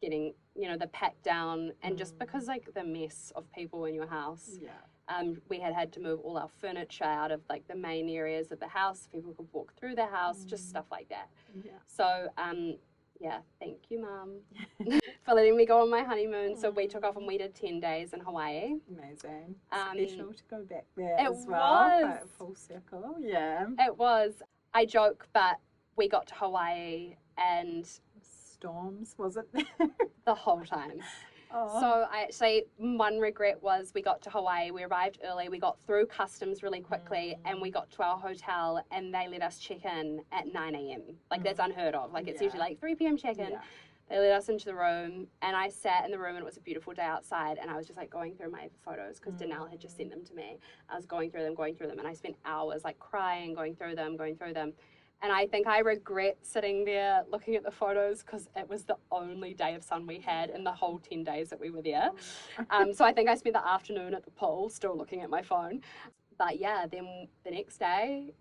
B: getting, you know, the pack down, and just because like the mess of people in your house. We had to move all our furniture out of like the main areas of the house so people could walk through the house, just stuff like that. So thank you, Mum, for letting me go on my honeymoon. So we took off and we did 10 days in Hawaii.
C: Amazing. Special to go back there
B: as
C: well.
B: Was.
C: Full circle. Yeah.
B: It was. I joke, but we got to Hawaii and
C: storms, was it there?
B: The whole time. So I actually, one regret was we got to Hawaii, we arrived early, we got through customs really quickly, and we got to our hotel and they let us check in at 9 a.m. Like that's unheard of. Like it's usually like 3 p.m. check-in. They let us into the room, and I sat in the room, and it was a beautiful day outside, and I was just like going through my photos because Danelle had just sent them to me. I was going through them, and I spent hours like crying, going through them. And I think I regret sitting there looking at the photos because it was the only day of sun we had in the whole 10 days that we were there. So I think I spent the afternoon at the pool still looking at my phone. But yeah, then the next day,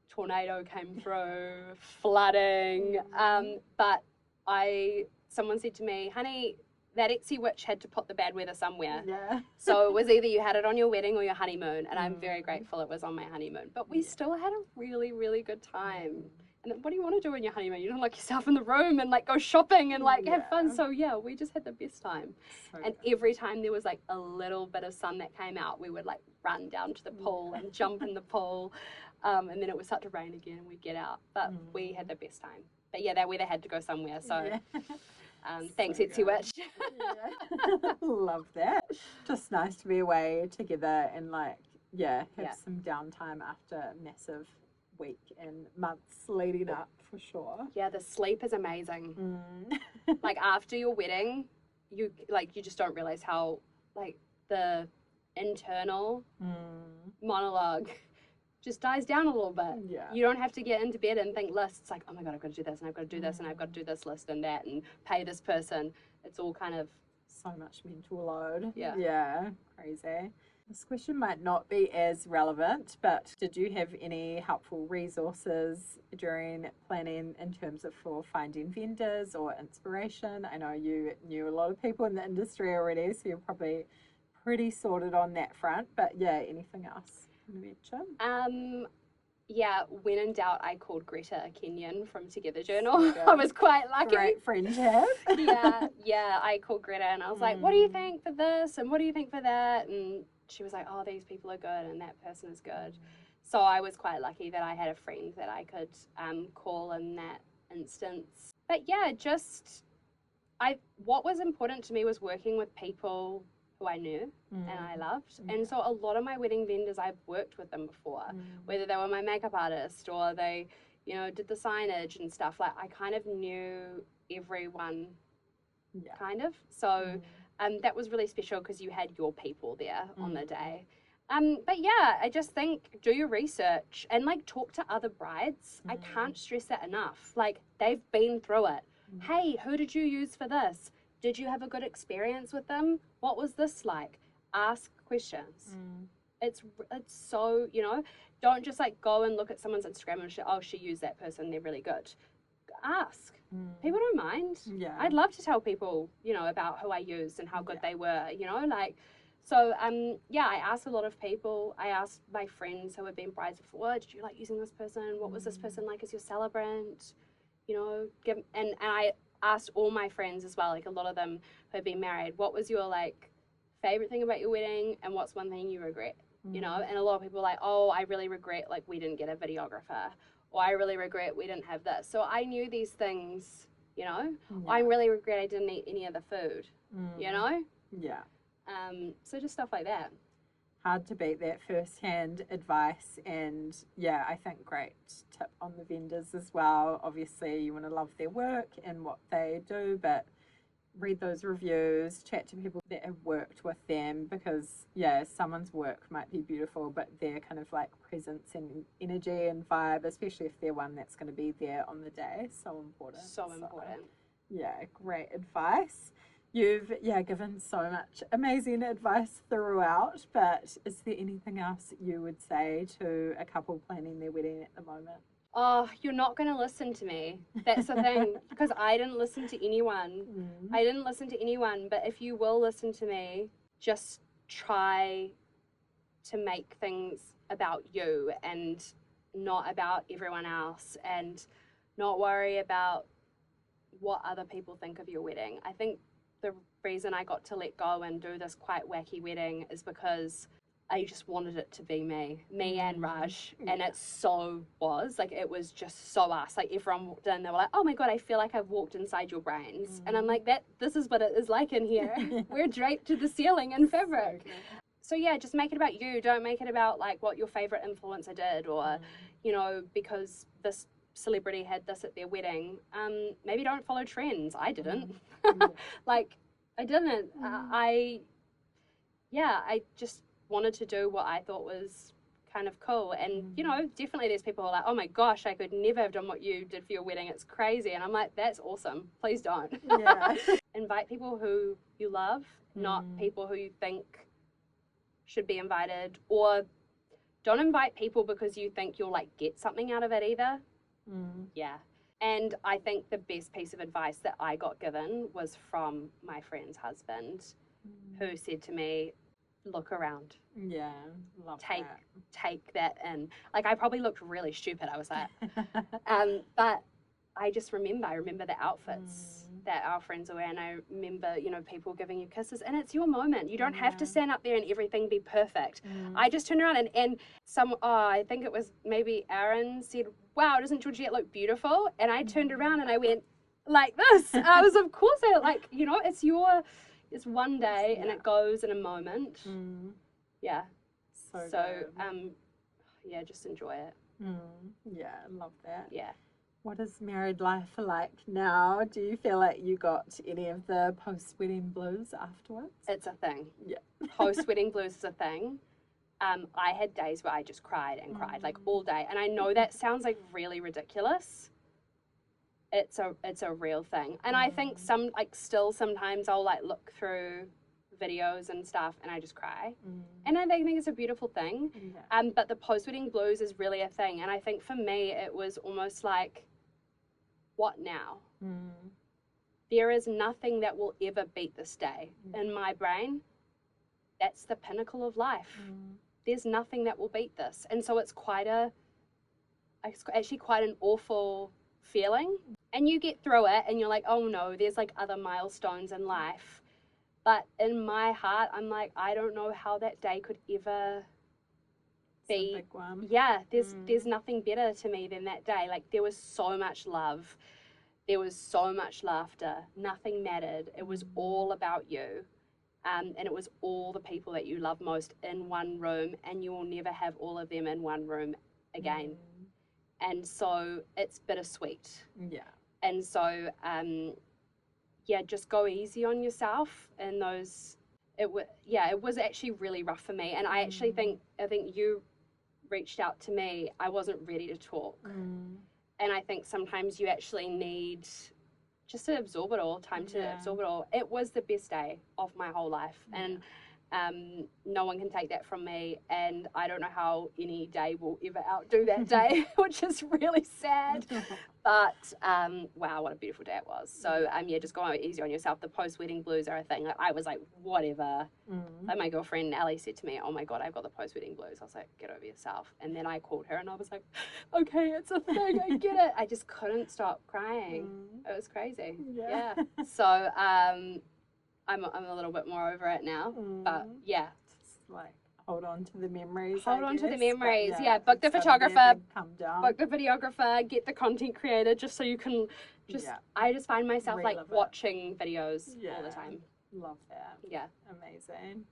B: tornado came through, flooding. But someone said to me, honey, that Etsy witch had to put the bad weather somewhere.
C: Yeah.
B: So it was either you had it on your wedding or your honeymoon, and I'm very grateful it was on my honeymoon. But we still had a really, really good time. And what do you want to do in your honeymoon? You don't lock yourself in the room and like go shopping and like have fun. So yeah, we just had the best time. So and every time there was like a little bit of sun that came out, we would like run down to the pool and jump in the pool. And then it would start to rain again and we'd get out. But we had the best time. But yeah, that weather had to go somewhere. So thanks, Etsy Witch.
C: Love that. Just nice to be away together and like, have some downtime after a massive week and months leading up for sure.
B: Yeah, the sleep is amazing. Like after your wedding, you just don't realize how like the internal monologue just dies down a little bit. Yeah. You don't have to get into bed and think lists like, oh my God, I've got to do this and I've got to do this and I've got to do this list and that and pay this person. It's all kind of
C: so much mental load.
B: Yeah.
C: Yeah, crazy. This question might not be as relevant, but did you have any helpful resources during planning in terms of for finding vendors or inspiration? I know you knew a lot of people in the industry already, so you're probably pretty sorted on that front, but yeah, anything else?
B: Yeah, when in doubt, I called Greta Kenyon from Together Journal. I was quite lucky.
C: Great friend to have.
B: yeah, I called Greta and I was like, what do you think for this? And what do you think for that? And she was like, oh, these people are good and that person is good. So I was quite lucky that I had a friend that I could call in that instance. But yeah, what was important to me was working with people who I knew and I loved. And so a lot of my wedding vendors, I've worked with them before, whether they were my makeup artist or they, did the signage and stuff. Like I kind of knew everyone kind of. So that was really special because you had your people there on the day. But yeah, I just think do your research and like talk to other brides. I can't stress that enough. Like they've been through it. Hey, who did you use for this? Did you have a good experience with them? What was this like? Ask questions. It's so, don't just like go and look at someone's Instagram and she used that person, they're really good. Ask. People don't mind. Yeah. I'd love to tell people, about who I used and how good they were, So, I asked a lot of people. I asked my friends who had been brides before, did you like using this person? What was this person like as your celebrant? And I asked all my friends as well, like a lot of them who had been married, what was your like favorite thing about your wedding and what's one thing you regret? And a lot of people were like, oh, I really regret like we didn't get a videographer, or I really regret we didn't have this. So I knew these things, I really regret I didn't eat any of the food, so just stuff like that.
C: Hard to beat that first-hand advice, and I think great tip on the vendors as well. Obviously you want to love their work and what they do, but read those reviews, chat to people that have worked with them, because someone's work might be beautiful but their kind of like presence and energy and vibe, especially if they're one that's going to be there on the day, so important. Great advice. You've given so much amazing advice throughout, but is there anything else you would say to a couple planning their wedding at the moment?
B: Oh, you're not going to listen to me. That's the thing, because I didn't listen to anyone. I didn't listen to anyone, but if you will listen to me, just try to make things about you and not about everyone else, and not worry about what other people think of your wedding. I think the reason I got to let go and do this quite wacky wedding is because I just wanted it to be me and Raj, and it so was. Like, it was just so us. Like, everyone walked in, they were like, oh my God, I feel like I've walked inside your brains. And I'm like, this is what it is like in here. We're draped to the ceiling in fabric. So yeah, just make it about you. Don't make it about like what your favorite influencer did, or, because this celebrity had this at their wedding. Maybe don't follow trends. I didn't. Like, I didn't. I just wanted to do what I thought was kind of cool. And, you know, definitely there's people who are like, oh my gosh, I could never have done what you did for your wedding. It's crazy. And I'm like, that's awesome. Please don't.
C: Yeah.
B: Invite people who you love, not people who you think should be invited, or don't invite people because you think you'll like get something out of it either. Yeah. And I think the best piece of advice that I got given was from my friend's husband, who said to me, look around.
C: Yeah, love that.
B: Take that in. Like, I probably looked really stupid, I was like, but I remember the outfits that our friends are wearing. I remember, you know, people giving you kisses, and it's your moment. You don't have to stand up there and everything be perfect. I just turned around and I think it was maybe Aaron said, wow, doesn't Georgette look beautiful? And I turned around and I went like this. I was, of course, like, you know, it's one day and it goes in a moment. Yeah. So yeah, just enjoy it.
C: Yeah, love that.
B: Yeah.
C: What is married life like now? Do you feel like you got any of the post-wedding blues afterwards?
B: It's a thing.
C: Yeah.
B: Post-wedding blues is a thing. I had days where I just cried and cried, like all day. And I know that sounds like really ridiculous. It's a real thing. And I think still sometimes I'll like look through videos and stuff and I just cry. And I think it's a beautiful thing. Yeah. But the post-wedding blues is really a thing. And I think for me, it was almost like, what now? There is nothing that will ever beat this day. In my brain, that's the pinnacle of life. There's nothing that will beat this. And so it's actually quite an awful feeling. And you get through it and you're like, oh no, there's like other milestones in life. But in my heart, I'm like, I don't know how that day could ever be.
C: It's a big one.
B: Yeah, there's nothing better to me than that day. Like, there was so much love. There was so much laughter. Nothing mattered. It was all about you. And it was all the people that you love most in one room, and you will never have all of them in one room again. And so it's bittersweet. Yeah. And so, yeah, just go easy on yourself. And it was actually really rough for me. And I actually think you reached out to me. I wasn't ready to talk. And I think sometimes you actually need just to absorb it all, time to absorb it all. It was the best day of my whole life. And no one can take that from me, and I don't know how any day will ever outdo that day, which is really sad. But wow, what a beautiful day it was. So yeah, just go easy on yourself. The post-wedding blues are a thing. Like, I was like, whatever. Like, my girlfriend Ellie said to me, oh my god, I've got the post-wedding blues. I was like, get over yourself. And then I called her and I was like, okay, it's a thing, I get it. I just couldn't stop crying. It was crazy. Yeah. So I'm a little bit more over it now, but yeah.
C: Just like hold on to the memories.
B: Hold on to the memories. Yeah, book the photographer, book the videographer, get the content creator, just so you can I just find myself like watching videos all the time.
C: Love that.
B: Yeah.
C: Amazing.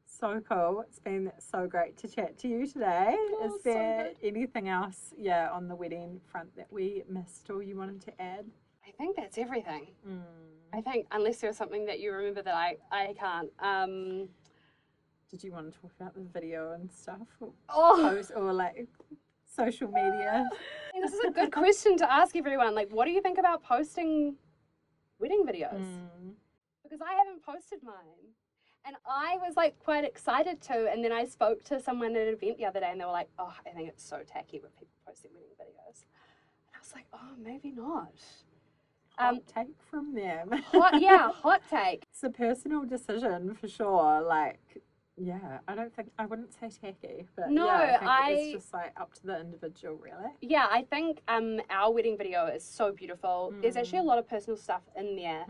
C: So cool. It's been so great to chat to you today. Is there anything else, on the wedding front that we missed or you wanted to add?
B: I think that's everything. I think, unless there's something that you remember that I can't.
C: Did you want to talk about the video and stuff? Or like social media?
B: This is a good question to ask everyone. Like, what do you think about posting wedding videos? Because I haven't posted mine. And I was like quite excited to. And then I spoke to someone at an event the other day and they were like, oh, I think it's so tacky when people post their wedding videos. And I was like, oh, maybe not.
C: Hot take from them.
B: Hot take.
C: It's a personal decision for sure. Like, I wouldn't say tacky, but
B: no,
C: I think it's just like up to the individual, really.
B: Yeah, I think our wedding video is so beautiful. There's actually a lot of personal stuff in there,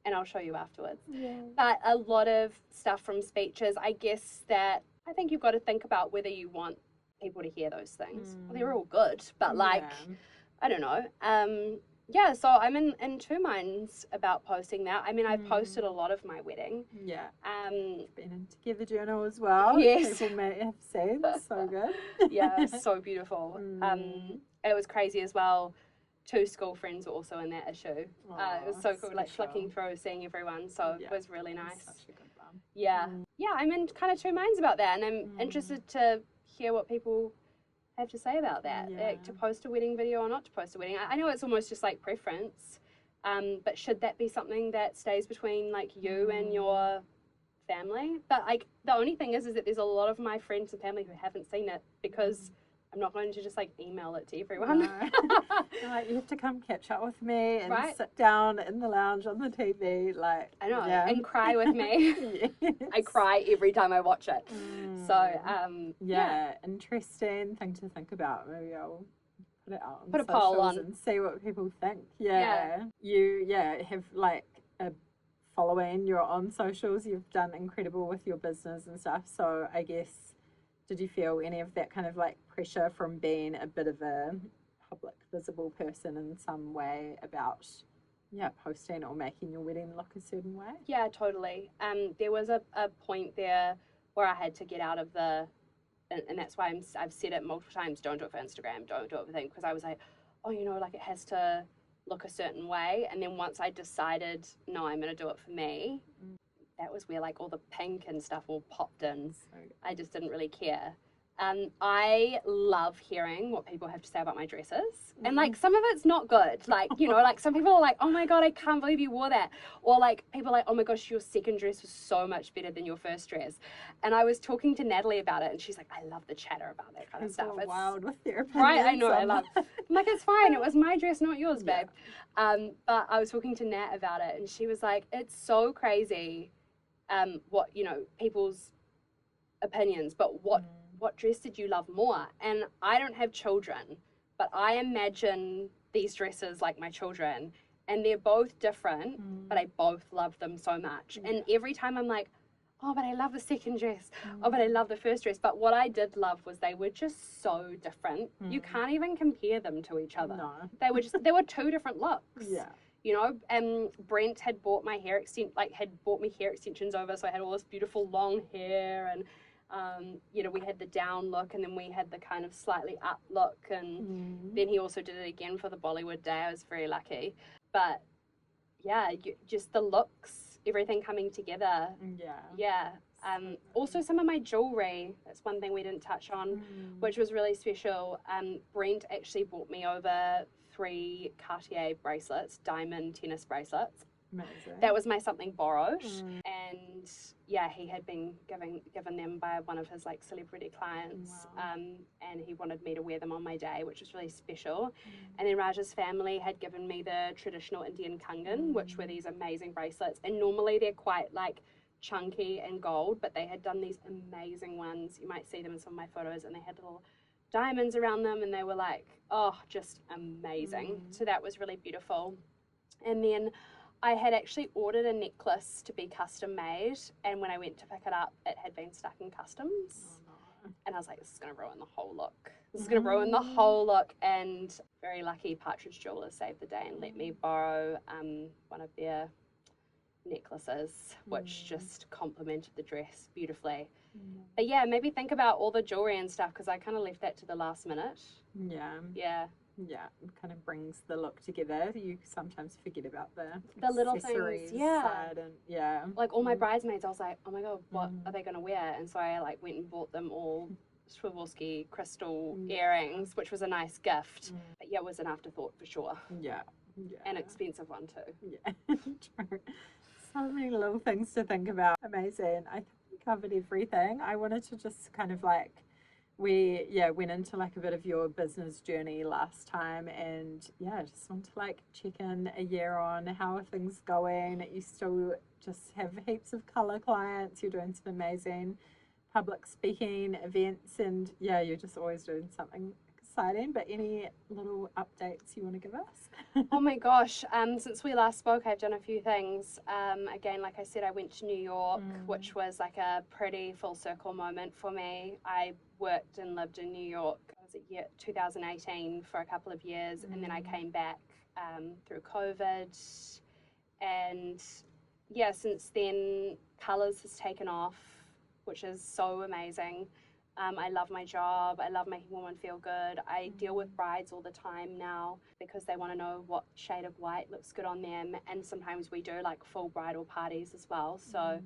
B: and I'll show you afterwards. Yeah. But a lot of stuff from speeches, I guess that I think you've got to think about whether you want people to hear those things. Well, they're all good, but like, I don't know. Yeah, so I'm in two minds about posting that. I mean, I've posted a lot of my wedding. Yeah.
C: Been in Together Journal as well.
B: Yes.
C: People may have seen. So good.
B: Yeah, so beautiful. It was crazy as well. two school friends were also in that issue. It was so cool, like flicking through, seeing everyone. So it was really nice.
C: Such a good one.
B: Yeah. Yeah, I'm in kind of two minds about that, and I'm interested to hear what people have to say about that. Like, to post a wedding video or not to post a wedding. I know it's almost just like preference, but should that be something that stays between like you and your family? But like the only thing is that there's a lot of my friends and family who haven't seen it because I'm not going to just like email it to everyone.
C: No. Like, you have to come catch up with me and
B: Right?
C: sit down in the lounge on the TV. Like,
B: I know, and cry with me.
C: Yes.
B: I cry every time I watch it. So
C: interesting thing to think about. Maybe I'll put it out on
B: Put a poll
C: socials
B: on.
C: and see what people think. You have like a following. You're on socials. You've done incredible with your business and stuff. So I guess, did you feel any of that kind of like pressure from being a bit of a public visible person in some way about posting or making your wedding look a certain way?
B: Yeah, totally. There was a point there where I had to get out of the, and that's why I've said it multiple times, don't do it for Instagram, don't do it for things, because I was like, oh, you know, like it has to look a certain way. And then once I decided, no, I'm going to do it for me, that was where like all the pink and stuff all popped in. I just didn't really care. I love hearing what people have to say about my dresses. And like some of it's not good. Like, you know, like some people are like, oh my God, I can't believe you wore that. Or like people are like, oh my gosh, your second dress was so much better than your first dress. And I was talking to Natalie about it and she's like, I love the chatter about that kind of stuff.
C: It's wild with their opinions.
B: Right, I know, I love. I'm like, it's fine. It was my dress, not yours, babe. But I was talking to Nat about it and she was like, it's so crazy what, you know, people's opinions, but what dress did you love more? And I don't have children, but I imagine these dresses like my children, and they're both different, but I both love them so much. And every time I'm like, oh, but I love the second dress. Oh, but I love the first dress. But what I did love was they were just so different. You can't even compare them to each other.
C: No.
B: They were two different looks.
C: Yeah.
B: You know, Brent had bought my hair had bought me hair extensions over, so I had all this beautiful long hair, and you know, we had the down look, and then we had the kind of slightly up look, and then he also did it again for the Bollywood day. I was very lucky. But yeah, just the looks, everything coming together. Yeah. Also some of my jewellery, that's one thing we didn't touch on, which was really special. Brent actually bought me over 3 Cartier bracelets, diamond tennis bracelets.
C: Amazing.
B: That was my something borrowed, and yeah, he had been given them by one of his like celebrity clients, and he wanted me to wear them on my day, which was really special. And then Raj's family had given me the traditional Indian kangan, which were these amazing bracelets, and normally they're quite like chunky and gold, but they had done these amazing ones. You might see them in some of my photos, and they had little diamonds around them, and they were like, oh, just amazing. So that was really beautiful. And then I had actually ordered a necklace to be custom made, and when I went to pick it up, it had been stuck in customs. And I was like, this is going to ruin the whole look. This is going to ruin the whole look. And very lucky, Partridge Jewellers saved the day and let me borrow one of their necklaces, which just complemented the dress beautifully. But yeah, maybe think about all the jewelry and stuff, because I kind of left that to the last minute. Yeah,
C: it kind of brings the look together. You sometimes forget about the
B: little
C: accessories
B: things,
C: side, and
B: like all my bridesmaids, I was like, oh my God, what are they going to wear? And so I like went and bought them all Swarovski crystal earrings, which was a nice gift. But yeah, it was an afterthought for sure.
C: Yeah.
B: An expensive one too.
C: Yeah, true. So many little things to think about. Amazing. I think we covered everything. I wanted to just kind of like, we went into like a bit of your business journey last time, and I just want to like check in a year on how are things going. You still just have heaps of colour clients, you're doing some amazing public speaking events, and you're just always doing something exciting. But any little updates you want to give us?
B: Oh my gosh, since we last spoke, I've done a few things. Again, like I said, I went to New York, which was like a pretty full circle moment for me. I worked and lived in New York, was it 2018 for a couple of years, and then I came back through COVID, and since then Colours has taken off, which is so amazing. I love my job. I love making women feel good. I deal with brides all the time now because they want to know what shade of white looks good on them. And sometimes we do like full bridal parties as well. So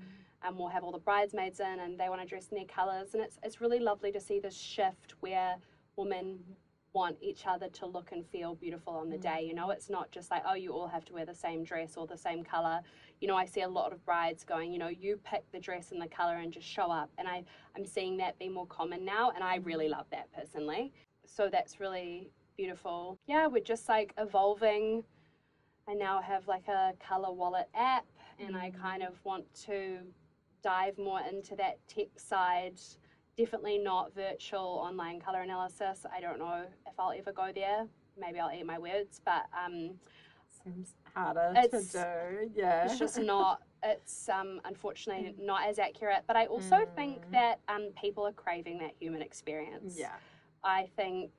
B: we'll have all the bridesmaids in and they want to dress in their colours. And it's really lovely to see this shift where women want each other to look and feel beautiful on the day. You know, it's not just like, oh, you all have to wear the same dress or the same colour. You know, I see a lot of brides going, you know, you pick the dress and the colour and just show up. And I'm seeing that be more common now, and I really love that personally. So that's really beautiful. Yeah, we're just like evolving. I now have like a colour wallet app, and I kind of want to dive more into that tech side. Definitely not virtual online colour analysis. I don't know if I'll ever go there. Maybe I'll eat my words, but
C: seems harder to do. Yeah,
B: it's just not. It's unfortunately not as accurate. But I also think that people are craving that human experience.
C: Yeah,
B: I think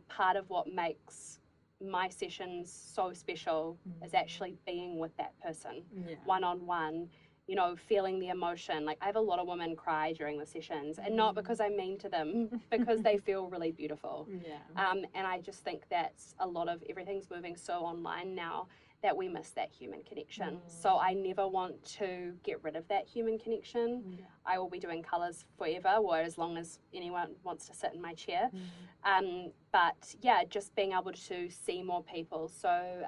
B: part of what makes my sessions so special is actually being with that person, one-on-one. You know, feeling the emotion. Like, I have a lot of women cry during the sessions, and not because I'm mean to them, because they feel really beautiful. And I just think that's a lot of everything's moving so online now that we miss that human connection. So I never want to get rid of that human connection. I will be doing colours forever, or as long as anyone wants to sit in my chair. But yeah, just being able to see more people. So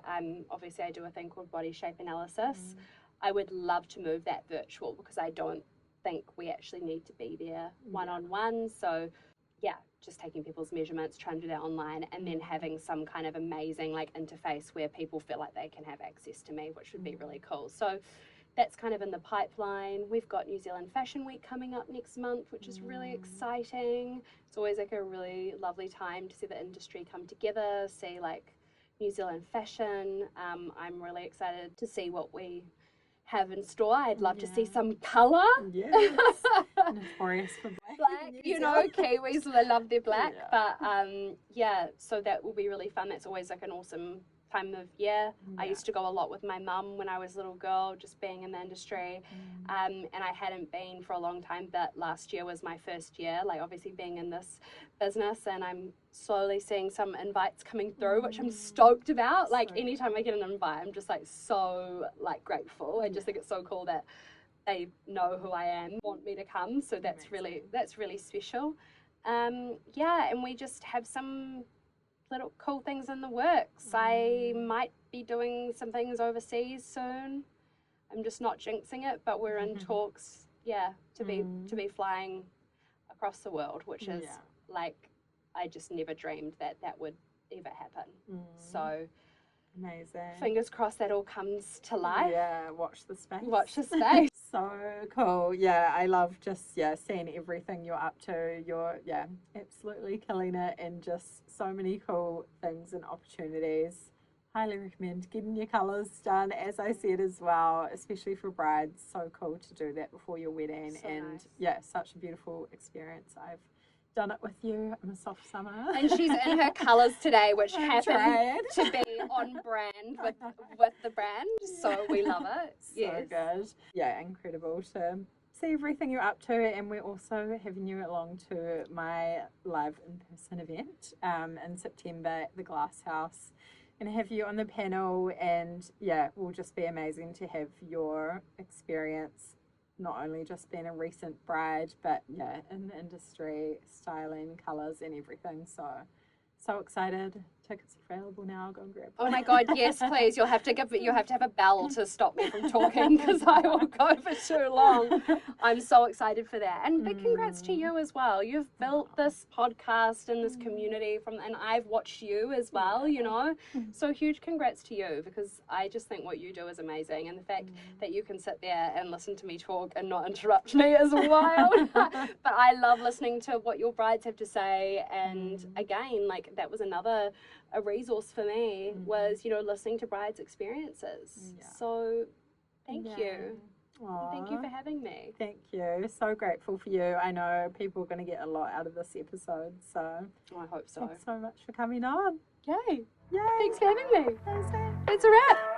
B: obviously I do a thing called body shape analysis. I would love to move that virtual because I don't think we actually need to be there one-on-one. So yeah, just taking people's measurements, trying to do that online, and then having some kind of amazing like interface where people feel like they can have access to me, which would be really cool. So that's kind of in the pipeline. We've got New Zealand Fashion Week coming up next month, which is really exciting. It's always like a really lovely time to see the industry come together, see like New Zealand fashion. I'm really excited to see what we have in store. I'd love to see some colour.
C: Yes. Notorious for black.
B: You know, Kiwis, they love their black. But yeah, so that will be really fun. That's always like an awesome time of year. I used to go a lot with my mum when I was a little girl, just being in the industry. And I hadn't been for a long time, but last year was my first year, like obviously being in this business, and I'm slowly seeing some invites coming through, which I'm stoked about. Like anytime I get an invite, I'm just like so like grateful. I just think it's so cool that they know who I am, want me to come. So that's really special. Yeah, and we just have some little cool things in the works. I might be doing some things overseas soon. I'm just not jinxing it, but we're in talks, to be flying across the world, which is like, I just never dreamed that would ever happen. So
C: amazing.
B: Fingers crossed that all comes to life.
C: Yeah, watch the space.
B: Watch the space.
C: So cool. Yeah, I love just seeing everything you're up to. You're absolutely killing it, and just so many cool things and opportunities. Highly recommend getting your colours done, as I said as well, especially for brides. So cool to do that before your wedding.
B: So
C: and
B: nice.
C: Such a beautiful experience. I've done it with you. I'm a soft summer.
B: And she's in her colours today, which happen to be on brand with the brand. So we love it.
C: So good. Yeah, incredible to see everything you're up to. And we're also having you along to my live in-person event in September at the Glasshouse. And have you on the panel, and it will just be amazing to have your experience, not only just being a recent bride, but in the industry, styling, colours and everything. So excited. Tickets available now. Go and grab them.
B: Oh my God, yes, please. You'll have to have a bell to stop me from talking, because I will go for too long. I'm so excited for that. And big congrats to you as well. You've built this podcast and this community and I've watched you as well, you know. So huge congrats to you, because I just think what you do is amazing. And the fact that you can sit there and listen to me talk and not interrupt me is wild. But I love listening to what your brides have to say. And again, like that was a resource for me, was listening to brides' experiences. So thank you.
C: Aww.
B: Thank you for having me.
C: Thank you. So grateful for you. I know people are going to get a lot out of this episode, so
B: I hope so.
C: Thanks so much for coming on.
B: Yay.
C: Yay.
B: Thanks for having me. It's a wrap.